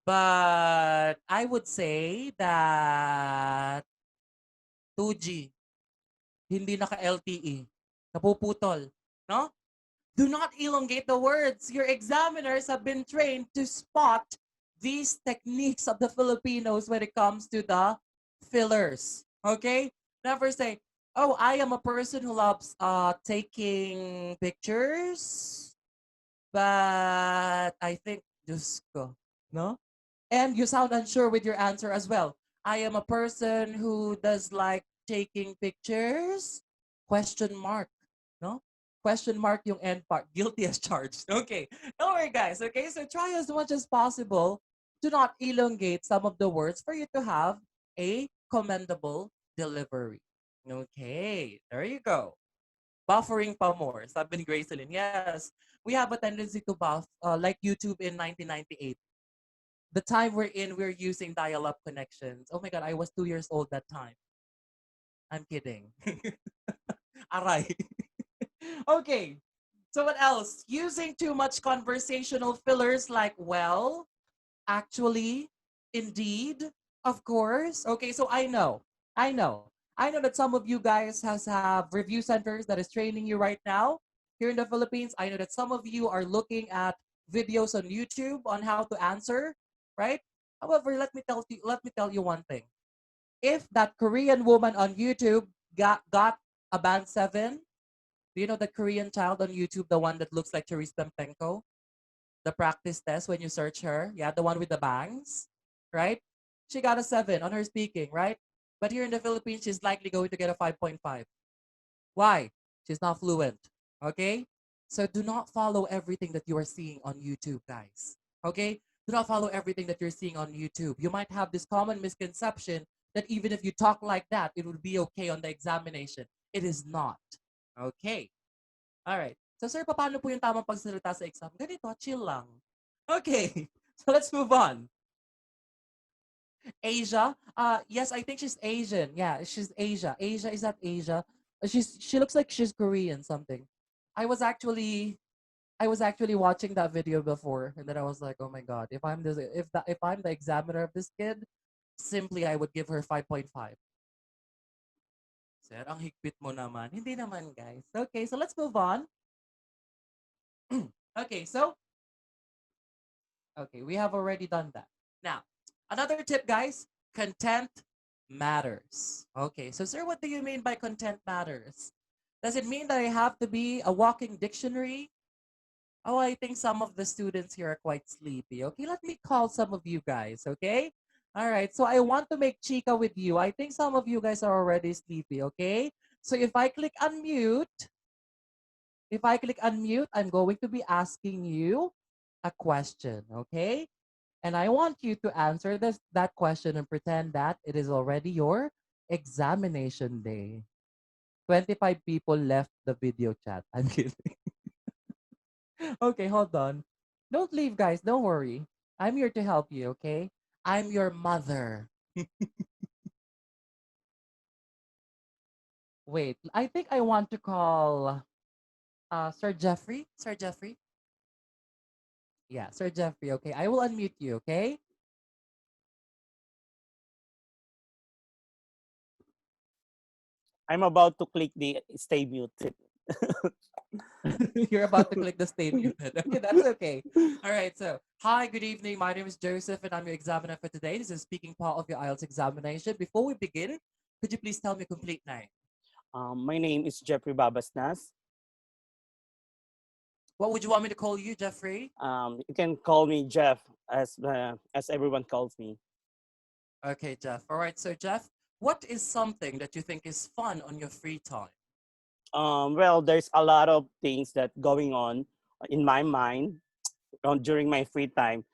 but I would say that 2G, hindi naka-LTE, napuputol, no? Do not elongate the words. Your examiners have been trained to spot these techniques of the Filipinos when it comes to the fillers. Okay? Never say, oh, I am a person who loves taking pictures, but I think, Diyos ko, no? And you sound unsure with your answer as well. I am a person who does like taking pictures, question mark, no? Question mark yung end part, guilty as charged. Okay, don't worry guys, okay? So try as much as possible to not elongate some of the words for you to have a commendable delivery. Okay, there you go. Buffering pa more, sabi ni Gracelyn. Yes, we have a tendency to buff like YouTube in 1998. The time we're in, we're using dial-up connections. Oh my God, I was 2 years old that time. I'm kidding. Aray. Okay. So what else? Using too much conversational fillers like, well, actually, indeed, of course. Okay, so I know that some of you guys have review centers that is training you right now here in the Philippines. I know that some of you are looking at videos on YouTube on how to answer, right? However, let me tell you one thing. If that Korean woman on YouTube got a band 7, do you know the Korean child on YouTube, the one that looks like Therese Pempenko? The practice test when you search her. Yeah, the one with the bangs, right? She got a 7 on her speaking, right? But here in the Philippines, she's likely going to get a 5.5. Why? She's not fluent, okay? So do not follow everything that you are seeing on YouTube, guys, okay? Do not follow everything that you're seeing on YouTube. You might have this common misconception that even if you talk like that, it would be okay on the examination. It is not, okay? All right. So, sir, paano po yung tamang pagsalita sa exam? Ganito, chill lang. Okay, so let's move on. Asia. Yes, I think she's Asian. Yeah, she's Asia. Asia, is that Asia? She looks like she's Korean something. I was actually I was actually watching that video before, and then I was like, oh my god, if I'm the examiner of this kid, simply I would give her 5.5. Sir, ang higpit mo naman. Hindi naman, guys. Okay, so let's move on. Okay, so okay, we have already done that. Now, another tip, guys, content matters. Okay, so sir, what do you mean by content matters? Does it mean that I have to be a walking dictionary? Oh, I think some of the students here are quite sleepy. Okay, let me call some of you guys, okay? All right, so I want to make chica with you. I think some of you guys are already sleepy, okay? So if I click unmute, I'm going to be asking you a question, okay? And I want you to answer that question and pretend that it is already your examination day. 25 people left the video chat. I'm kidding. Okay, hold on. Don't leave, guys. Don't worry. I'm here to help you, okay? I'm your mother. Wait, I think I want to call Sir Jeffrey. Sir Jeffrey? Yeah, Sir Jeffrey, okay. I will unmute you, okay? I'm about to click the stay muted. You're about to click the stay muted. Okay, that's okay. All right, so hi, good evening. My name is Joseph, and I'm your examiner for today. This is speaking part of your IELTS examination. Before we begin, could you please tell me your complete name? My name is Jeffrey Babasnas. What would you want me to call you, Jeffrey? You can call me Jeff, as everyone calls me. Okay, Jeff. All right, so Jeff, what is something that you think is fun on your free time? Well, there's a lot of things that going on in my mind during my free time.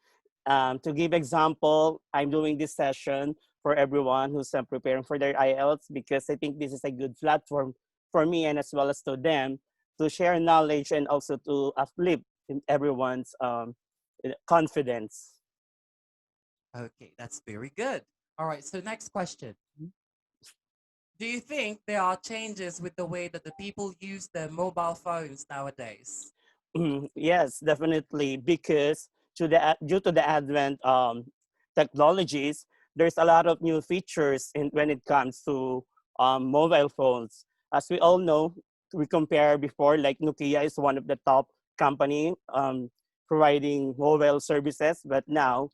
To give example, I'm doing this session for everyone who's preparing for their IELTS because I think this is a good platform for me and as well as to them to share knowledge and also to uplift in everyone's confidence. Okay, that's very good. All right, so next question. Do you think there are changes with the way that the people use their mobile phones nowadays? Yes, definitely, because due to the advent technologies, there's a lot of new features when it comes to mobile phones. As we all know, we compare before, like Nokia is one of the top company providing mobile services, but now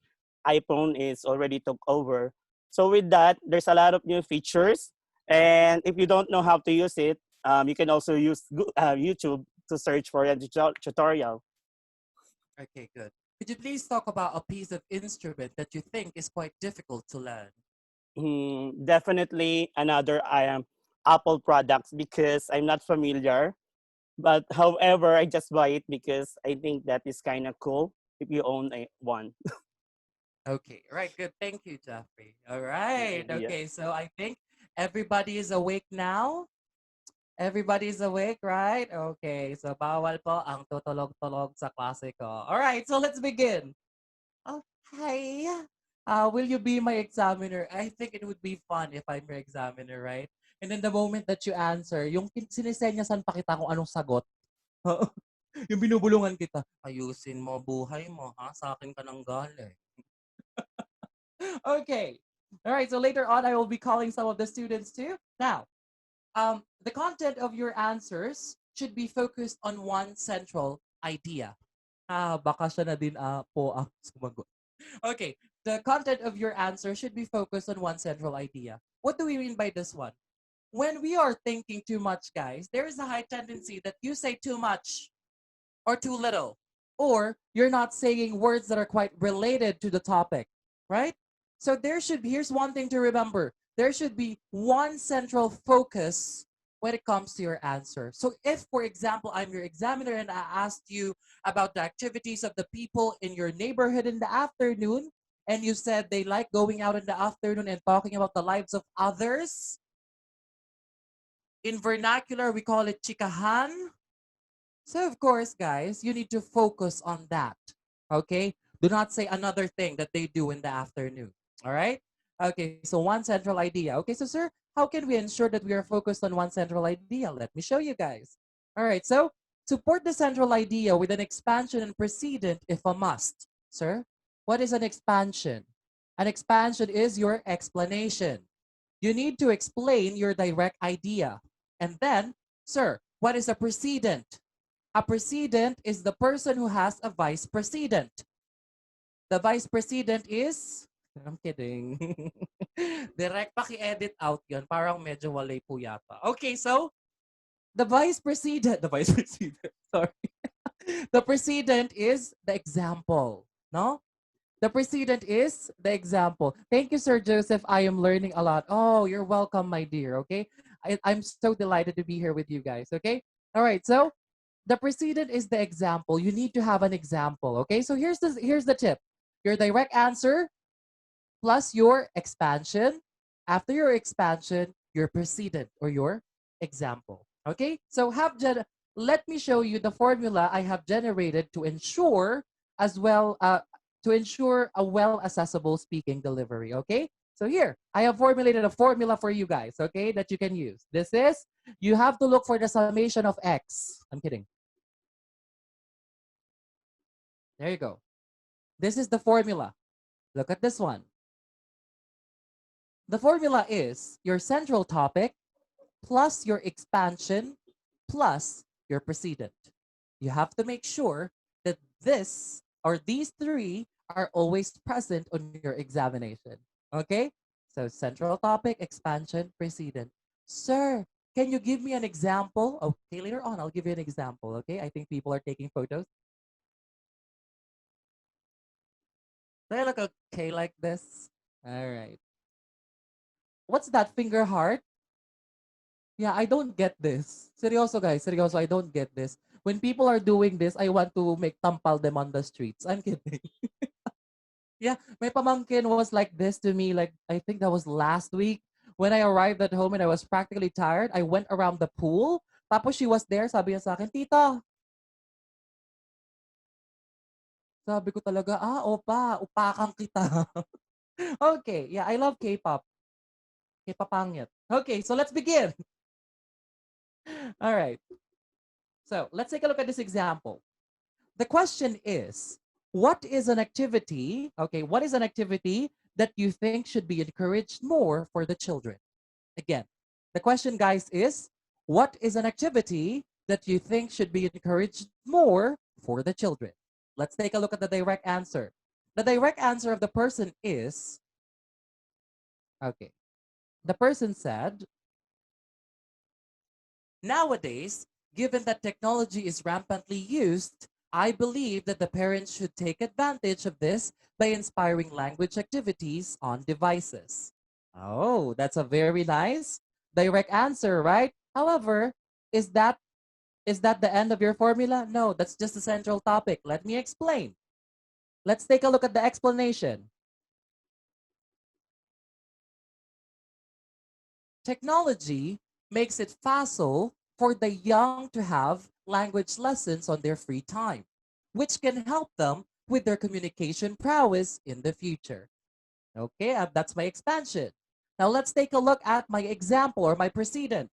iPhone is already took over. So with that, there's a lot of new features, and if you don't know how to use it, you can also use YouTube to search for a tutorial. Okay, good. Could you please talk about a piece of instrument that you think is quite difficult to learn? Definitely another Apple products because I'm not familiar. But however, I just buy it because I think that is kind of cool if you own one. Okay, right, good. Thank you, Jeffrey. All right. Yeah. Okay, so I think everybody is awake now. Everybody's awake, right? Okay, so bawal po ang tutulog-tulog sa klase ko. All right, so let's begin. Okay. Will you be my examiner? I think it would be fun if I'm your examiner, right? And then the moment that you answer, yung sinisenyasan pa kita kung anong sagot. Yung binubulungan kita, ayusin mo buhay mo, ha? Sa akin ka nang galing. Okay. All right, so later on, I will be calling some of the students too. Now, the content of your answers should be focused on one central idea. Baka siya na din po ang sumagot. Okay, the content of your answer should be focused on one central idea. What do we mean by this one? When we are thinking too much, guys, there is a high tendency that you say too much or too little, or you're not saying words that are quite related to the topic, right? So here's one thing to remember. There should be one central focus when it comes to your answer. So if, for example, I'm your examiner and I asked you about the activities of the people in your neighborhood in the afternoon, and you said they like going out in the afternoon and talking about the lives of others, in vernacular, we call it chikahan. So of course, guys, you need to focus on that. Okay? Do not say another thing that they do in the afternoon. All right? Okay, so one central idea. Okay, so sir, how can we ensure that we are focused on one central idea? Let me show you guys. All right, so support the central idea with an expansion and precedent if a must. Sir, what is an expansion? An expansion is your explanation. You need to explain your direct idea. And then, sir, what is a precedent? A precedent is the person who has a vice president. The vice president is, I'm kidding. Direct paki-edit out yun. Parang medyo walay po yata. Okay, so the vice president, sorry. The precedent is the example, no? The precedent is the example. Thank you, Sir Joseph. I am learning a lot. Oh, you're welcome, my dear. Okay. I'm so delighted to be here with you guys. Okay. All right. So the precedent is the example. You need to have an example. Okay. So here's the tip. Your direct answer plus your expansion. After your expansion, your precedent or your example. Okay? So let me show you the formula I have generated to ensure as well to ensure a well accessible speaking delivery. Okay? So here, I have formulated a formula for you guys, okay, that you can use. This is, you have to look for the summation of x. I'm kidding. There you go. This is the formula. Look at this one. The formula is your central topic plus your expansion plus your precedent. You have to make sure that this or these three are always present on your examination. Okay? So central topic, expansion, precedent. Sir, can you give me an example? Okay, later on, I'll give you an example. Okay? I think people are taking photos. Do I look okay like this? All right. What's that finger heart? Yeah, I don't get this. Seryoso guys, seryoso, I don't get this. When people are doing this, I want to make tampal them on the streets. I'm kidding. Yeah, my pamangkin was like this to me, like, I think that was last week. When I arrived at home and I was practically tired, I went around the pool. Tapos she was there, sabi niya sa akin, Tita, sabi ko talaga, opa, upakan kita. Okay, yeah, I love K-pop. K-popangit. Okay, so let's begin. All right. So let's take a look at this example. The question is, what is an activity, okay, what is an activity that you think should be encouraged more for the children? Again, the question, guys, is, what is an activity that you think should be encouraged more for the children? Let's take a look at the direct answer. The direct answer of the person is, okay, the person said, nowadays, given that technology is rampantly used, I believe that the parents should take advantage of this by inspiring language activities on devices. Oh, that's a very nice direct answer, right? However, is that is that the end of your formula? No, that's just the central topic. Let me explain. Let's take a look at the explanation. Technology makes it facile for the young to have language lessons on their free time, which can help them with their communication prowess in the future. Okay, that's my expansion. Now let's take a look at my example or my precedent.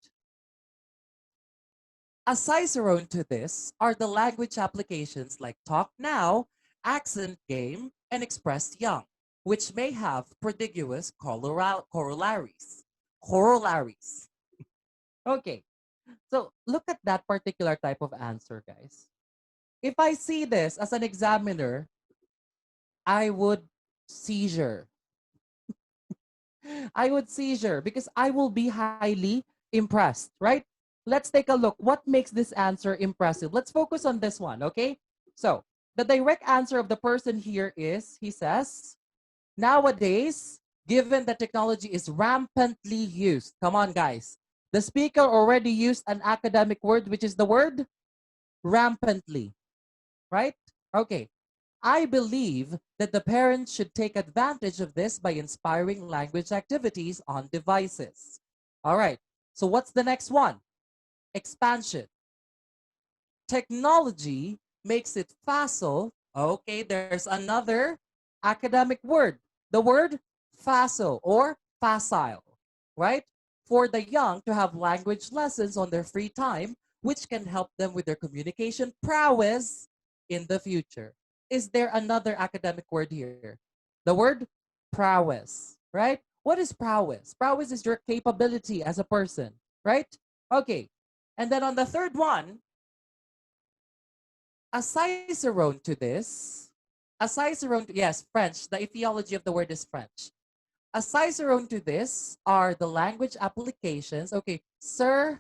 A cicerone to this are the language applications like Talk Now, Accent Game, and Express Young, which may have prodigious corollaries. Corollaries. Okay, so look at that particular type of answer, guys. If I see this as an examiner, I would seizure. I would seizure because I will be highly impressed, right? Let's take a look. What makes this answer impressive? Let's focus on this one, okay? So, the direct answer of the person here is, he says, nowadays, given that technology is rampantly used, come on, guys. The speaker already used an academic word, which is the word rampantly, right? Okay. I believe that the parents should take advantage of this by inspiring language activities on devices. All right. So what's the next one? Expansion. Technology makes it facile. Okay, there's another academic word. The word facile or facile, right? For the young to have language lessons on their free time, which can help them with their communication prowess in the future. Is there another academic word here? The word prowess, right? What is prowess? Prowess is your capability as a person, right? Okay. And then on the third one, a cicerone to this, a cicerone, yes, French. The etiology of the word is French. A cicerone to this are the language applications. Okay, sir,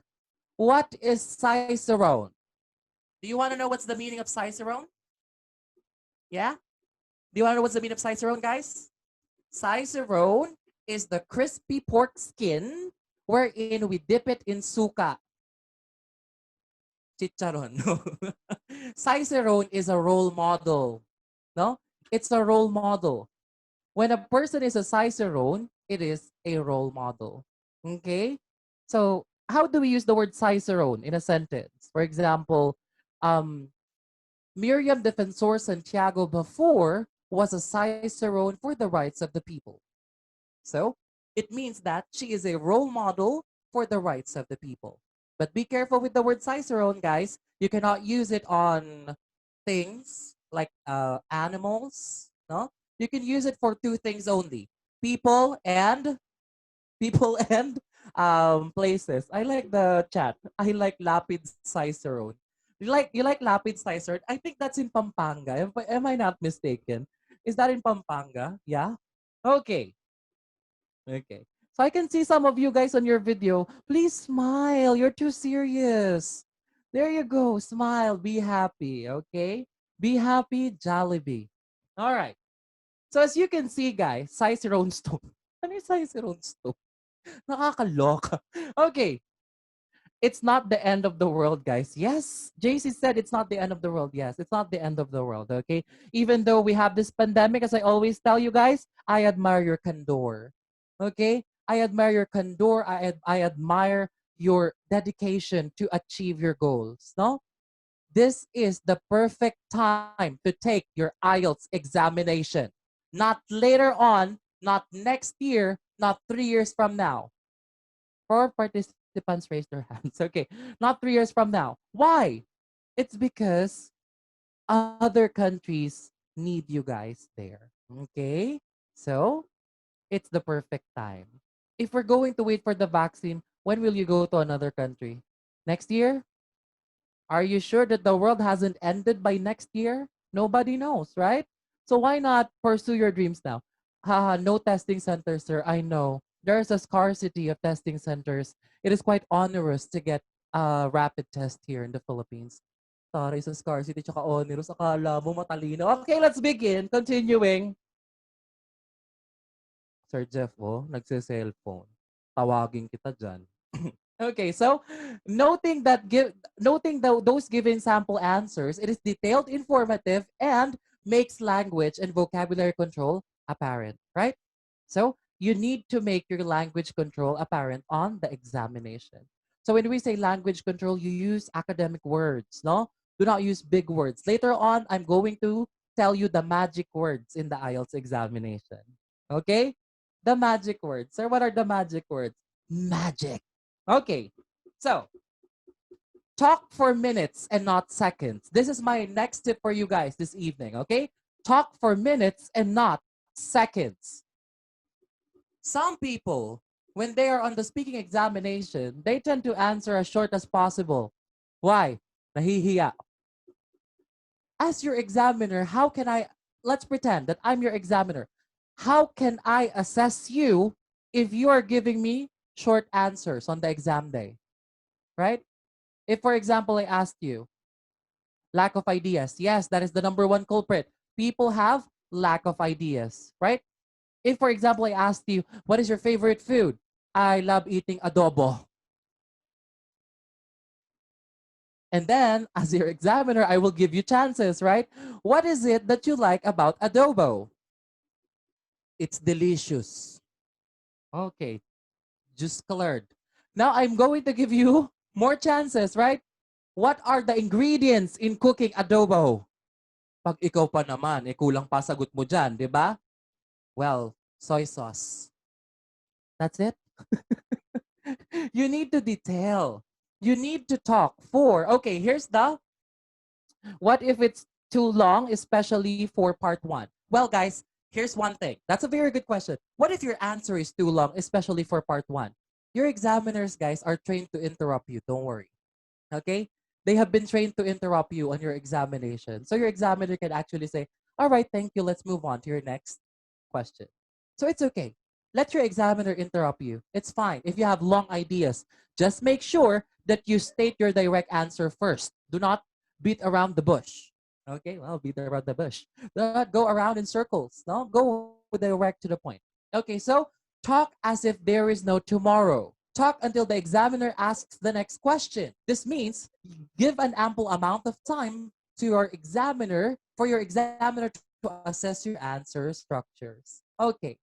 what is cicerone? Do you want to know what's the meaning of cicerone? Yeah? Do you want to know what's the meaning of cicerone, guys? Cicerone is the crispy pork skin wherein we dip it in suka. Chicharon. No. Cicerone is a role model. No? It's a role model. When a person is a cicerone, it is a role model. Okay? So, how do we use the word cicerone in a sentence? For example, um, Miriam Defensor Santiago before was a cicerone for the rights of the people. So, it means that she is a role model for the rights of the people. But be careful with the word cicerone, guys. You cannot use it on things like animals. No, you can use it for two things only: people and places. I like the chat. I like lapid cicerone. You like lapid cicerone? I think that's in Pampanga. Am I not mistaken? Is that in Pampanga? Yeah. Okay. Okay. So I can see some of you guys on your video. Please smile. You're too serious. There you go. Smile. Be happy. Okay. Be happy. Jollibee. All right. So as you can see, guys, Cicerone stone. Ano yung Cicerone stone? Nakakaloka. Okay. It's not the end of the world, guys. Yes, JC said it's not the end of the world. Yes, it's not the end of the world, okay? Even though we have this pandemic, as I always tell you guys, I admire your candor, okay? I admire your candor. I admire your dedication to achieve your goals, no? This is the perfect time to take your IELTS examination. Not later on, not next year, not 3 years from now. 4 participants raised their hands. Okay, not 3 years from now. Why? It's because other countries need you guys there. Okay? So, it's the perfect time. If we're going to wait for the vaccine, when will you go to another country? Next year? Are you sure that the world hasn't ended by next year? Nobody knows, right? So why not pursue your dreams now? Haha, no testing centers, sir. I know. There's a scarcity of testing centers. It is quite onerous to get a rapid test here in the Philippines. Sorry sa scarcity tsaka onerous. Akala mo matalino. Okay, let's begin. Continuing. Sir Jeff, oh, nagse-cellphone. Tawagin kita dyan. Okay, so noting those given sample answers, it is detailed, informative, and makes language and vocabulary control apparent, right? So you need to make your language control apparent on the examination. So when we say language control, you use academic words, no? Do not use big words. Later on, I'm going to tell you the magic words in the IELTS examination. Okay? The magic words. Sir, what are the magic words? Magic. Okay, so talk for minutes and not seconds. This is my next tip for you guys this evening, okay? Talk for minutes and not seconds. Some people, when they are on the speaking examination, they tend to answer as short as possible. Why? Nahihiya. As your examiner, how can let's pretend that I'm your examiner. How can I assess you if you are giving me short answers on the exam day, right? If, for example, I asked you, lack of ideas. Yes, that is the number one culprit. People have lack of ideas, right? If, for example, I asked you, what is your favorite food? I love eating adobo. And then, as your examiner, I will give you chances, right? What is it that you like about adobo? It's delicious. Okay, just colored. Now I'm going to give you more chances, right? What are the ingredients in cooking adobo? Pag ikaw pa naman, kulang pa sagot mo dyan, di ba? Well, soy sauce. That's it. You need to detail. You need to talk for, okay, here's the, what if it's too long, especially for part one? Well, guys, here's one thing. That's a very good question. What if your answer is too long, especially for part one? Your examiners, guys, are trained to interrupt you. Don't worry. Okay? They have been trained to interrupt you on your examination. So your examiner can actually say, all right, thank you. Let's move on to your next question. So it's okay. Let your examiner interrupt you. It's fine. If you have long ideas, just make sure that you state your direct answer first. Do not beat around the bush. Okay, well, beat around the bush. Do not go around in circles. No, go direct to the point. Okay, so talk as if there is no tomorrow. Talk until the examiner asks the next question. This means give an ample amount of time to your examiner for your examiner to assess your answer structures. Okay.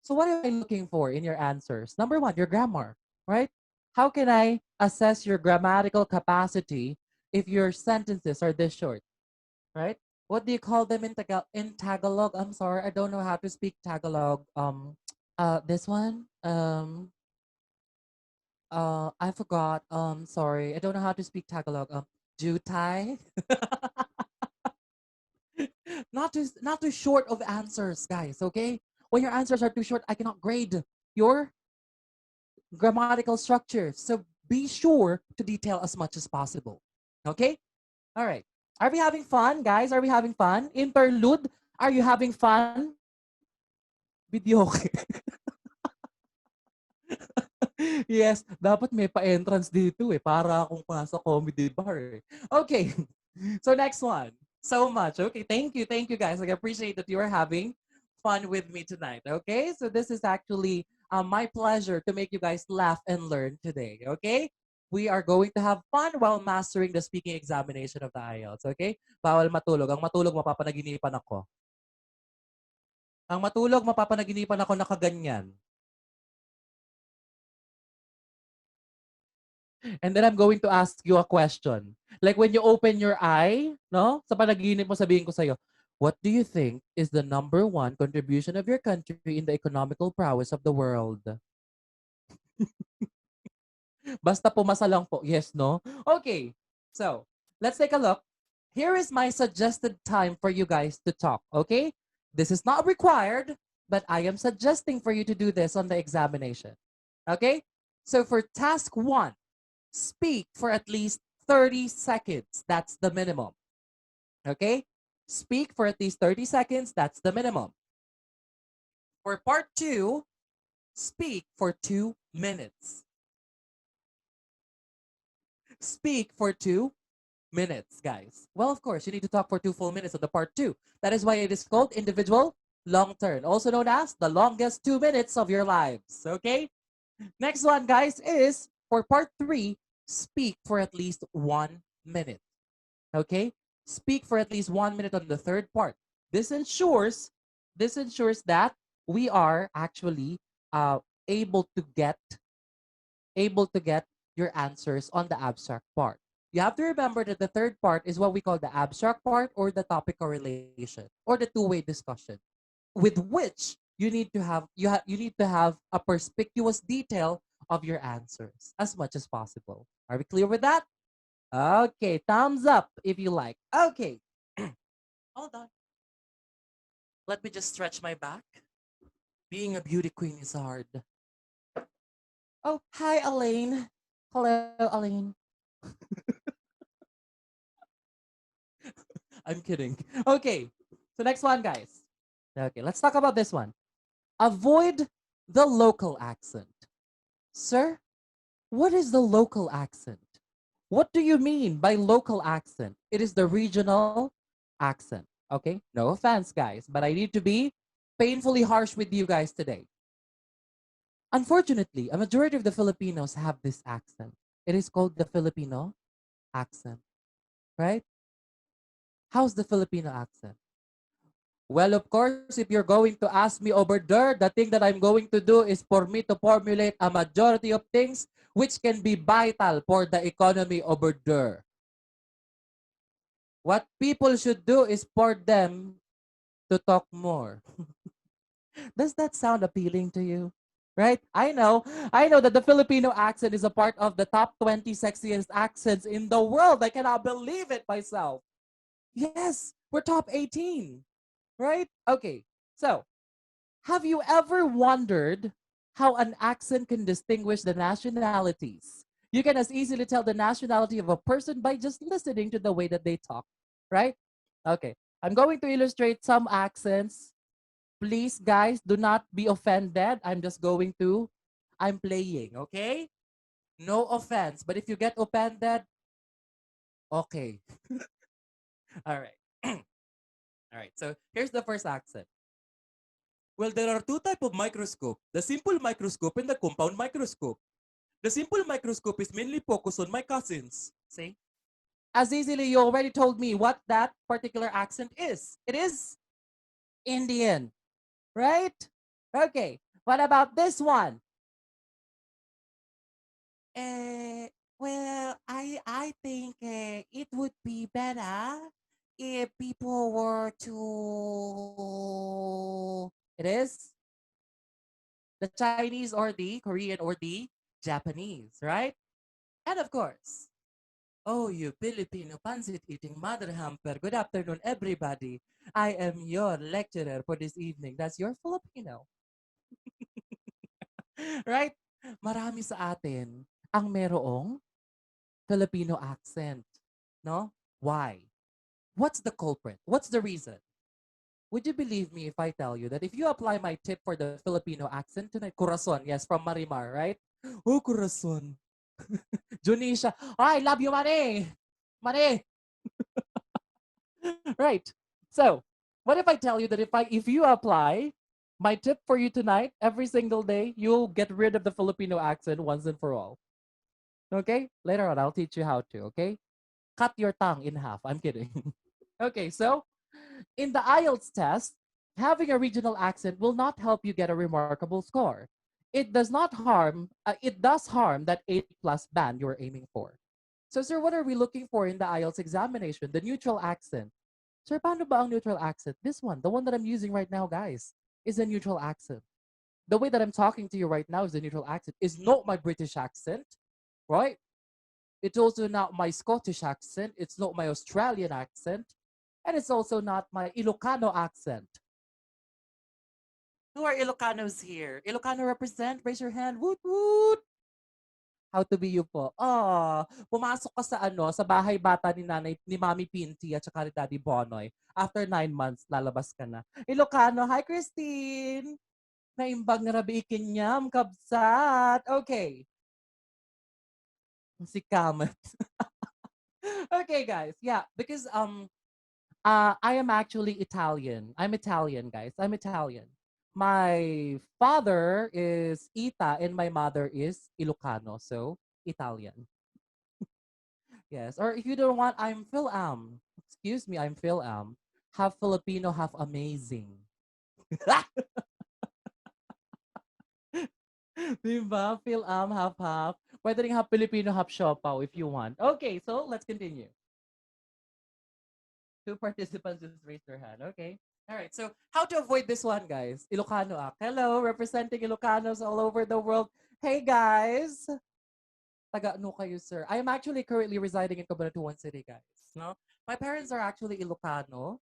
So what am I looking for in your answers? Number one, your grammar, right? How can I assess your grammatical capacity if your sentences are this short, right? What do you call them in Tagalog? I'm sorry, I don't know how to speak Tagalog. This one. I forgot. Sorry, I don't know how to speak Tagalog. Jutai. Not too short of answers, guys. Okay, when your answers are too short, I cannot grade your grammatical structure. So be sure to detail as much as possible. Okay. All right. Are we having fun, guys? Are we having fun? Interlude. Are you having fun? Video. Yes, dapat may pa-entrance dito para akong nasa comedy bar Okay, so next one. So much. Okay, thank you guys. I appreciate that you are having fun with me tonight. Okay, so this is actually my pleasure to make you guys laugh and learn today. Okay, we are going to have fun while mastering the speaking examination of the IELTS. Okay, bawal matulog. Ang matulog, mapapanaginipan ako. Ang matulog, mapapanaginipan ako nakaganyan. And then I'm going to ask you a question. Like when you open your eye, no? Sa panaginip mo, sabihin ko sa'yo, what do you think is the number one contribution of your country in the economical prowess of the world? Basta pumasa lang po. Yes, no? Okay. So, let's take a look. Here is my suggested time for you guys to talk, okay? This is not required, but I am suggesting for you to do this on the examination. Okay? So for task 1, speak for at least 30 seconds. That's the minimum. Okay? Speak for at least 30 seconds. That's the minimum. For part 2, speak for 2 minutes. Speak for 2 minutes, guys. Well, of course, you need to talk for 2 full minutes on the part 2. That is why it is called individual long turn, also known as the longest 2 minutes of your lives. Okay? Next one, guys, is for part 3, speak for at least 1 minute. Okay? Speak for at least 1 minute on the third part. This ensures that we are actually uh, able to get your answers on the abstract part. You have to remember that the third part is what we call the abstract part or the topic correlation or the two-way discussion, with which you need to have a perspicuous detail of your answers as much as possible. Are we clear with that? Okay, thumbs up if you like. Okay. Hold on. Let me just stretch my back. Being a beauty queen is hard. Oh, hi, Elaine. Hello, Elaine. I'm kidding. Okay, so next one, guys. Okay, let's talk about this one. Avoid the local accent. Sir, what is the local accent? What do you mean by local accent? It is the regional accent. Okay, no offense, guys, but I need to be painfully harsh with you guys today. Unfortunately, a majority of the Filipinos have this accent. It is called the Filipino accent, right? How's the Filipino accent? Well, of course, if you're going to ask me over there, the thing that I'm going to do is for me to formulate a majority of things which can be vital for the economy over there. What people should do is for them to talk more. Does that sound appealing to you? Right? I know that the Filipino accent is a part of the top 20 sexiest accents in the world. I cannot believe it myself. Yes, we're top 18, right? Okay, so have you ever wondered how an accent can distinguish the nationalities? You can as easily tell the nationality of a person by just listening to the way that they talk, right? Okay, I'm going to illustrate some accents. Please, guys, do not be offended. I'm playing, okay? No offense. But if you get offended, okay. All right. All right. So here's the first accent. Well, there are two types of microscope, the simple microscope and the compound microscope. The simple microscope is mainly focused on my cousins. See? As easily, you already told me what that particular accent is. It is Indian, right? Okay. What about this one? I think it would be better if people were to. It is the Chinese or the Korean or the Japanese, right? And of course, oh, you Filipino pancit eating mother hamper. Good afternoon, everybody. I am your lecturer for this evening. That's your Filipino, right? Marami sa atin ang merong Filipino accent, no? Why? What's the culprit? What's the reason? Would you believe me if I tell you that if you apply my tip for the Filipino accent tonight, corazon, yes, from Marimar, right? Oh, corazon. Junisha, oh, I love you, Mane. Mane. Right. So, what if I tell you that if you apply my tip for you tonight every single day, you'll get rid of the Filipino accent once and for all. Okay? Later on, I'll teach you how to, okay? Cut your tongue in half. I'm kidding. Okay, so in the IELTS test, having a regional accent will not help you get a remarkable score. It does harm that 8 plus band you're aiming for. So, sir, what are we looking for in the IELTS examination? The neutral accent. Sir, paano ba ang neutral accent? This one, the one that I'm using right now, guys, is a neutral accent. The way that I'm talking to you right now is a neutral accent. It's not my British accent, right? It's also not my Scottish accent. It's not my Australian accent. And it's also not my Ilocano accent. Who are Ilocanos here? Ilocano represent? Raise your hand. Woot woot. How to be you po. Pumasok ka sa sa bahay bata ni nanay, ni Mami Pinty at saka ni Daddy Bonoy. After 9 months, lalabas ka na. Ilocano, hi Christine! Naimbag na rabi ikinyam, kabsat. Okay. Si Kamat. Okay, guys. Yeah, because I am actually Italian. I'm Italian, guys. I'm Italian. My father is Ita and my mother is Ilocano, so Italian. Yes. Or if you don't want, I'm Phil-Am. Excuse me, I'm Phil-Am. Half Filipino, half amazing. Diba? Phil-Am, half-half. Pwede rin half Filipino, half Siopaw if you want. Okay, so let's continue. Two participants just raised their hand. Okay. All right. So how to avoid this one, guys? Ilocano Act. Hello, representing Ilocanos all over the world. Hey, guys. Taga ano kayo, sir? I am actually currently residing in Cabanatuan City, guys. No? My parents are actually Ilocano,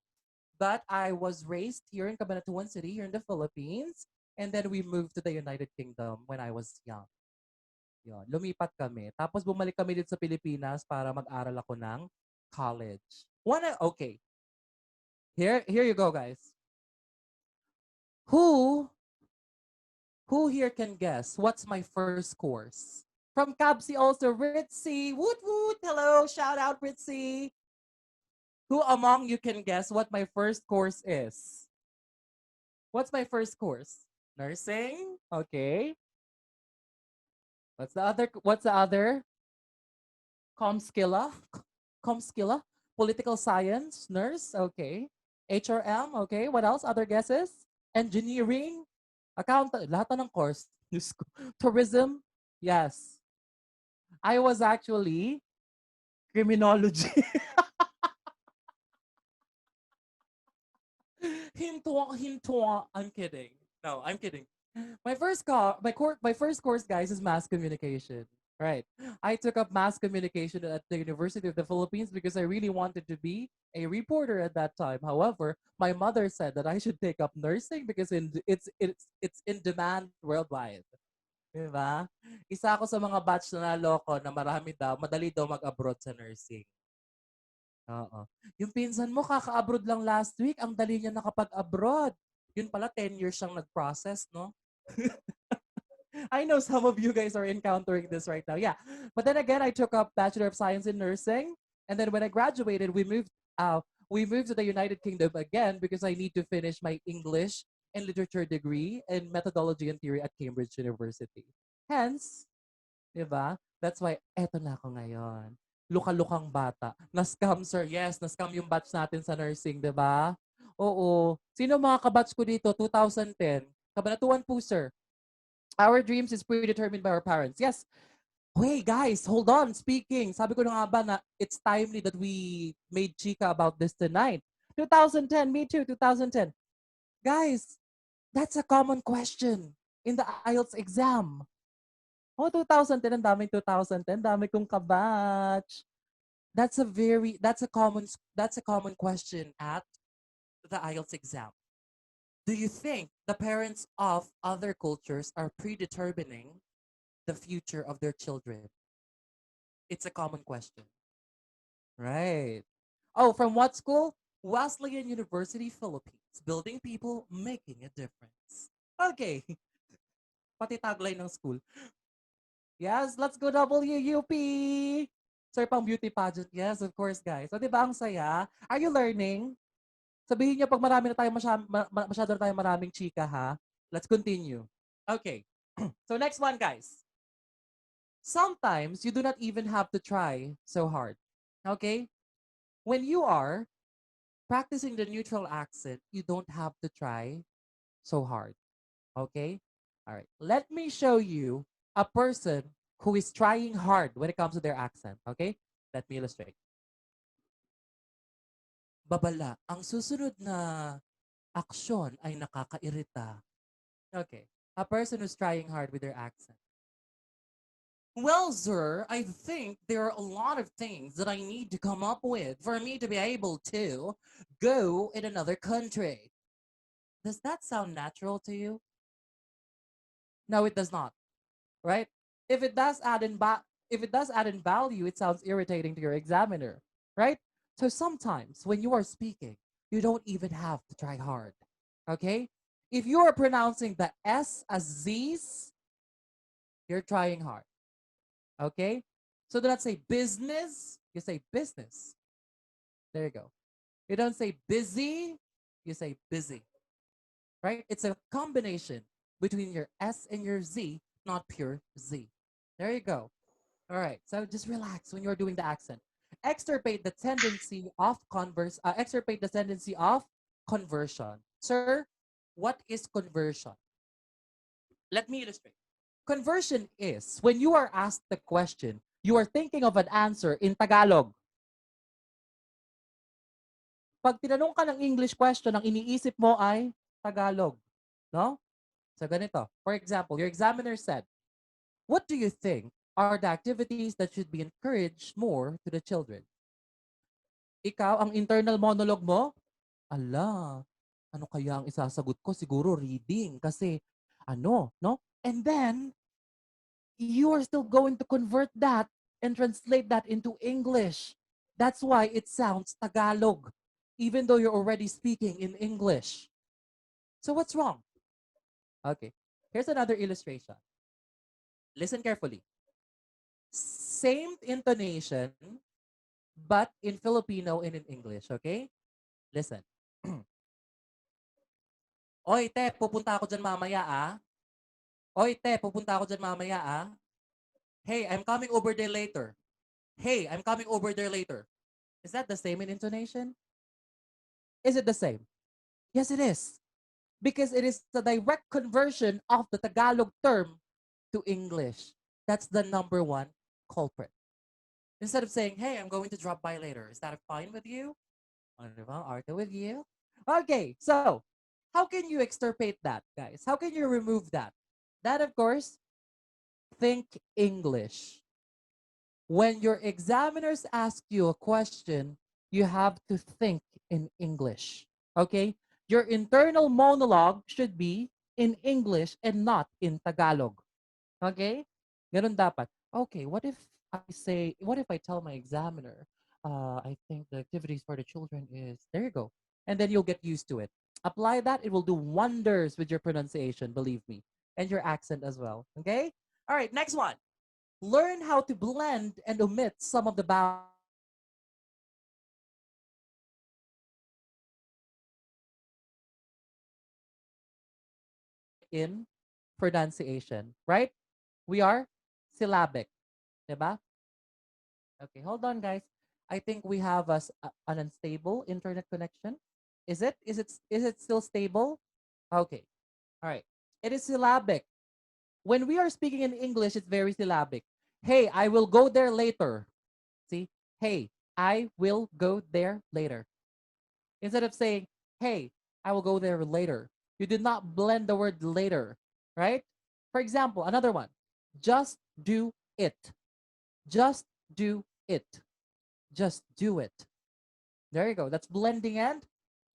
but I was raised here in Cabanatuan City, here in the Philippines. And then we moved to the United Kingdom when I was young. Yun, lumipat kami. Tapos bumalik kami dito sa Pilipinas para mag-aral ako ng college. Okay. Here you go, guys. Who who here can guess what's my first course? From Cabsi also, Ritzy. Woot woot. Hello, shout out Ritzy. Who among you can guess what my first course is? What's my first course? Nursing? Okay. What's the other? Comskilla? Comskilla? Political science, nurse, okay. HRM, okay. What else? Other guesses? Engineering? Accountant, lahat na ng course. Tourism? Yes. I was actually criminology. Hinto, hinto. I'm kidding. No, I'm kidding. My first course, guys, is mass communication. Right. I took up mass communication at the University of the Philippines because I really wanted to be a reporter at that time. However, my mother said that I should take up nursing because it's in demand worldwide. Diba? Isa ako sa mga batch na naloko na madali daw mag-abroad sa nursing. Oo. Yung pinsan mo, kaka-abroad lang last week, ang dali niya nakapag-abroad. Yun pala, 10 years siyang nag-process, no? I know some of you guys are encountering this right now. Yeah. But then again, I took up Bachelor of Science in Nursing. And then when I graduated, we moved to the United Kingdom again because I need to finish my English and literature degree in methodology and theory at Cambridge University. Hence, di ba? That's why eto na ako ngayon. Luka-lukang bata. Na-scam, sir. Yes, na-scam yung batch natin sa nursing, di ba? Oo. Sino mga kabatch ko dito? 2010. Kabanatuan po, sir. Our dreams is predetermined by our parents. Yes. Hey, guys, hold on. Speaking. Sabi ko na nga ba na it's timely that we made chika about this tonight. 2010, me too, 2010. Guys, that's a common question in the IELTS exam. Oh, 2010, ang daming 2010, dami kong kabatch. That's a common question at the IELTS exam. Do you think the parents of other cultures are predetermining the future of their children? It's a common question. Right. Oh, from what school? Wesleyan University, Philippines. Building people, making a difference. Okay. Pati tagline ng school. Yes, let's go WUP! Sir, pang beauty pageant. Yes, of course, guys. So, di ba ang saya? Are you learning? Sabihin niyo pag marami na tayo masyado na tayo maraming chika, ha? Let's continue. Okay. So, next one, guys. Sometimes you do not even have to try so hard. Okay? When you are practicing the neutral accent, you don't have to try so hard. Okay? All right. Let me show you a person who is trying hard when it comes to their accent. Okay? Let me illustrate. Babala, ang susunod na aksyon ay nakakairita. Okay. A person who's trying hard with their accent. Well, sir, I think there are a lot of things that I need to come up with for me to be able to go in another country. Does that sound natural to you? No, it does not. Right? If it does if it does add in value, it sounds irritating to your examiner, right? So sometimes when you are speaking, you don't even have to try hard. Okay? If you are pronouncing the S as Z's, you're trying hard. Okay? So do not say business, you say business. There you go. You don't say busy, you say busy. Right? It's a combination between your S and your Z, not pure Z. There you go. All right. So just relax when you're doing the accent. Extirpate the tendency of conversion. Sir, what is conversion? Let me illustrate. Conversion is when you are asked the question, you are thinking of an answer in Tagalog. Pag tinanong ka ng English question, ang iniisip mo ay Tagalog. No? So ganito. For example, your examiner said, what do you think are the activities that should be encouraged more to the children? Ikaw, ang internal monologue mo, ala, ano kaya ang isasagot ko? Siguro reading kasi ano, no? And then, you are still going to convert that and translate that into English. That's why it sounds Tagalog, even though you're already speaking in English. So what's wrong? Okay, here's another illustration. Listen carefully. Same intonation, but in Filipino and in English, okay? Listen. Oy, te, pupunta ako dyan mamaya, ah. Oy, te, pupunta ako dyan mamaya, ah. Hey, I'm coming over there later. Hey, I'm coming over there later. Is that the same in intonation? Is it the same? Yes, it is. Because it is the direct conversion of the Tagalog term to English. That's the number one culprit. Instead of saying, hey, I'm going to drop by later. Is that fine with you? Ano ba? Arte with you? Okay, so How can you extirpate that, guys? How can you remove that? That, of course, think English. When your examiners ask you a question, you have to think in English. Okay? Your internal monologue should be in English and not in Tagalog. Okay? Ganun dapat. Okay, what if I tell my examiner, I think the activities for the children is, there you go. And then you'll get used to it. Apply that, it will do wonders with your pronunciation, believe me, and your accent as well. Okay? All right, next one. Learn how to blend and omit some of the vowels in pronunciation, right? We are syllabic, diba? Okay, hold on, guys. I think we have an unstable internet connection. Is it? Is it still stable? Okay. All right. It is syllabic. When we are speaking in English, it's very syllabic. Hey, I will go there later. See? Hey, I will go there later. Instead of saying, hey, I will go there later. You did not blend the word later, right? For example, another one. Just do it. Just do it. Just do it. There you go. That's blending and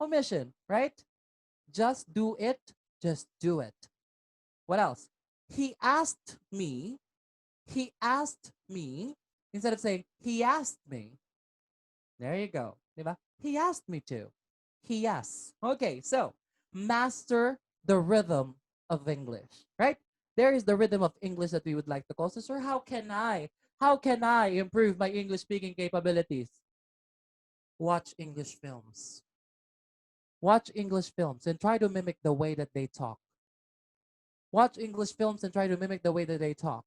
omission, right? Just do it. Just do it. What else? He asked me. He asked me. Instead of saying, he asked me. There you go. Diba? He asked me to. He asked. Okay, so master the rhythm of English, right? There is the rhythm of English that we would like to call. So, sir, how can I improve my English speaking capabilities? Watch English films. Watch English films and try to mimic the way that they talk. Watch English films and try to mimic the way that they talk.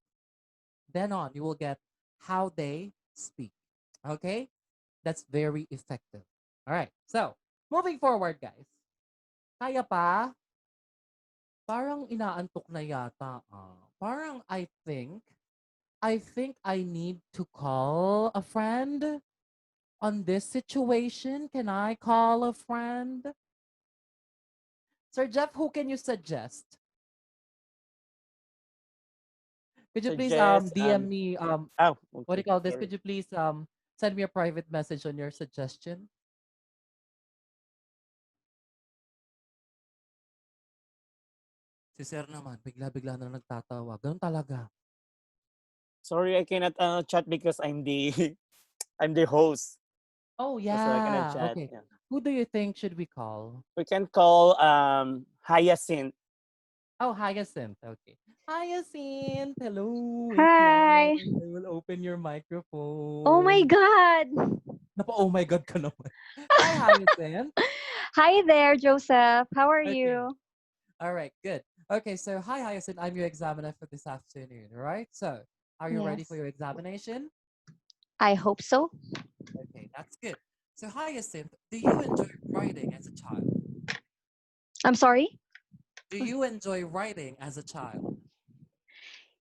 Then on, you will get how they speak. Okay? That's very effective. All right. So, moving forward, guys. Kaya pa? Parang inaantok na yata. Parang I think I need to call a friend on this situation. Can I call a friend? Sir Jeff, who can you suggest? Could you please Suggest DM me oh, what do okay, you call this? sorry. Could you please send me a private message on your suggestion? Si Sir naman, bigla-bigla na lang nagtatawa. Ganun talaga. Sorry, I cannot chat because I'm the I'm the host. Oh So I cannot yeah. chat. Okay. Yeah. Who do you think should we call? We can call Hyacinth. Oh, Hyacinth. Okay. Hyacinth. Hello. Wait lang. Hi. I will open your Oh my microphone. God. Oh my God ka naman. Hi, Hyacinth. Hi there, Joseph. How are Okay. you? All right. Good. Okay. So, hi, Hyacinth. I'm your examiner for this afternoon. All right. So, are you ready for Yes. your examination? I hope so. Okay. That's good. So, Hyacinth, do you enjoy writing as a child? I'm sorry? Do you enjoy writing as a child?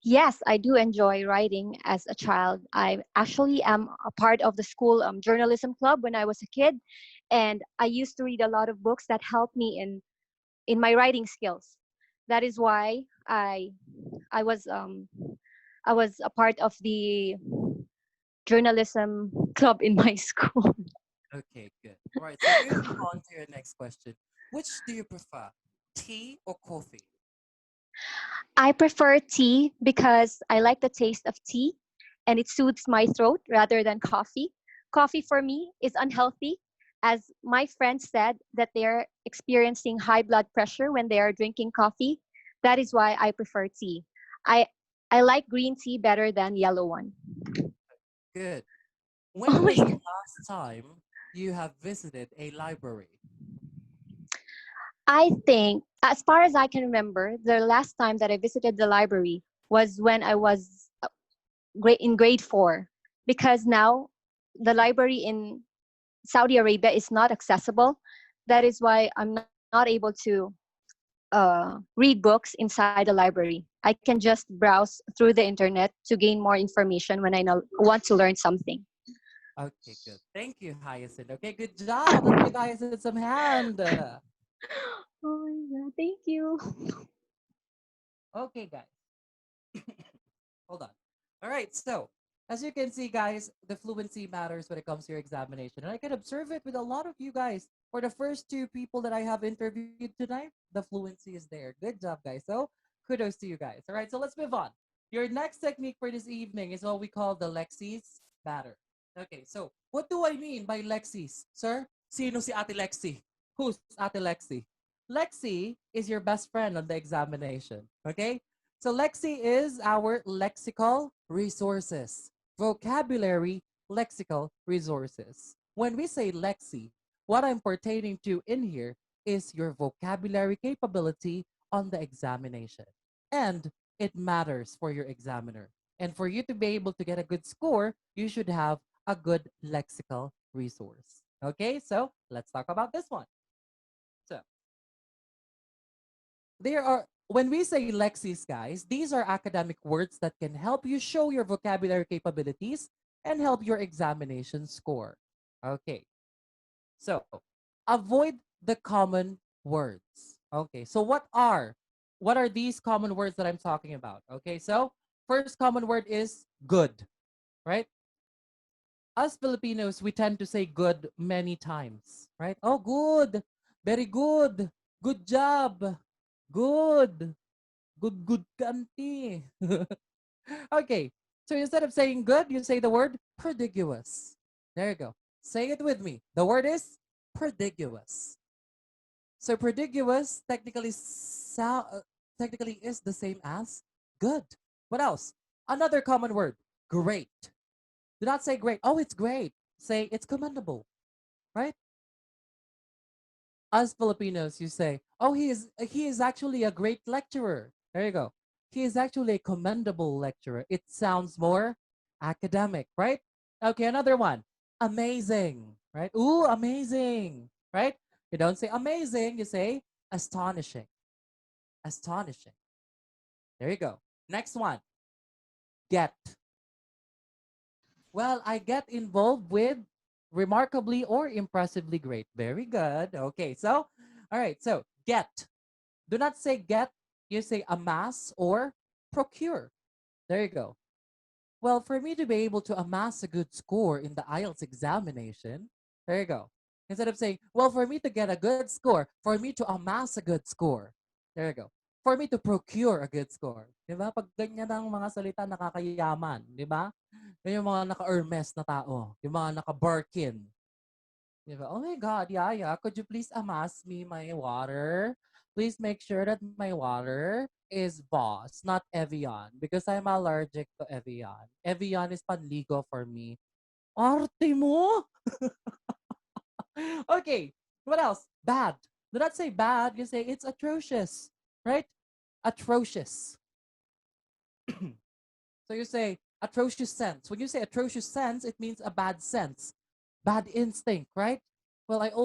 Yes, I do enjoy writing as a child. I actually am a part of the school journalism club when I was a kid, and I used to read a lot of books that helped me in my writing skills. That is why I was I was a part of the journalism club in my school. Okay, good. All right, so moving on to your next question. Which do you prefer, tea or coffee? I prefer tea because I like the taste of tea and it soothes my throat rather than coffee. Coffee for me is unhealthy, as my friends said that they're experiencing high blood pressure when they are drinking coffee. That is why I prefer tea. I I like green tea better than yellow one. Good. Oh When my was the God. last time you have visited a library? I think, as far as I can remember, the last time that I visited the library was when I was in grade 4, because now the library in Saudi Arabia is not accessible. That is why I'm not able to read books inside the library. I can just browse through the internet to gain more information when want to learn something. Okay, good. Thank you, Hyacinth. Okay, good job. Let's give Hyacinth some hand. Oh my god, thank you. Okay, guys. Hold on. All right, so as you can see, guys, the fluency matters when it comes to your examination. And I can observe it with a lot of you guys. For the first two people that I have interviewed tonight, the fluency is there. Good job, guys. So kudos to you guys. All right, so let's move on. Your next technique for this evening is what we call the Lexi's batter. Okay, so what do I mean by Lexi's, sir? Sino si Ate Lexi? Who's Ate Lexi? Lexi is your best friend on the examination. Okay, so Lexi is our lexical resources, vocabulary lexical resources. When we say Lexi, what I'm pertaining to in here is your vocabulary capability on the examination. And it matters for your examiner. And for you to be able to get a good score, you should have a good lexical resource. Okay, so let's talk about this one. So there are when we say lexis, guys, these are academic words that can help you show your vocabulary capabilities and help your examination score. Okay, so avoid the common words. Okay, so what are these common words that I'm talking about? Okay, so first common word is good, right? Us Filipinos, we tend to say good many times, right? Oh, good, very good, good job, good, good kanti. Okay, so instead of saying good, you say the word prodiguous. There you go. Say it with me. The word is prodiguous. So prodiguous technically is the same as good. What else? Another common word, great. Do not say great. Oh, it's great. Say it's commendable, right? As Filipinos, you say, "Oh, he is actually a great lecturer." There you go. He is actually a commendable lecturer. It sounds more academic, right? Okay, another one. Amazing, right? Ooh, amazing, right? You don't say amazing, you say astonishing. Astonishing. There you go. Next one. Get. Well, I get involved with remarkably or impressively great. Very good. Okay, so, all right, so get. Do not say get, you say amass or procure. There you go. Well, for me to be able to amass a good score in the IELTS examination, there you go. Instead of saying, well, for me to get a good score, for me to amass a good score, there you go. For me to procure a good score. Di ba? Pag ganyan ang mga salita, nakakayaman. Di ba? Yan yung mga naka-Hermes na tao. Yung mga naka-Birkin. Di ba? Oh my God, Yaya, could you please amass me my water? Please make sure that my water is Boss, not Evian, because I'm allergic to Evian. Evian is panligo for me. Arte mo? Okay, what else? Bad. Do not say bad, you say it's atrocious, right? Atrocious. So you say atrocious sense. When you say atrocious sense, it means a bad sense, bad instinct, right? Well, I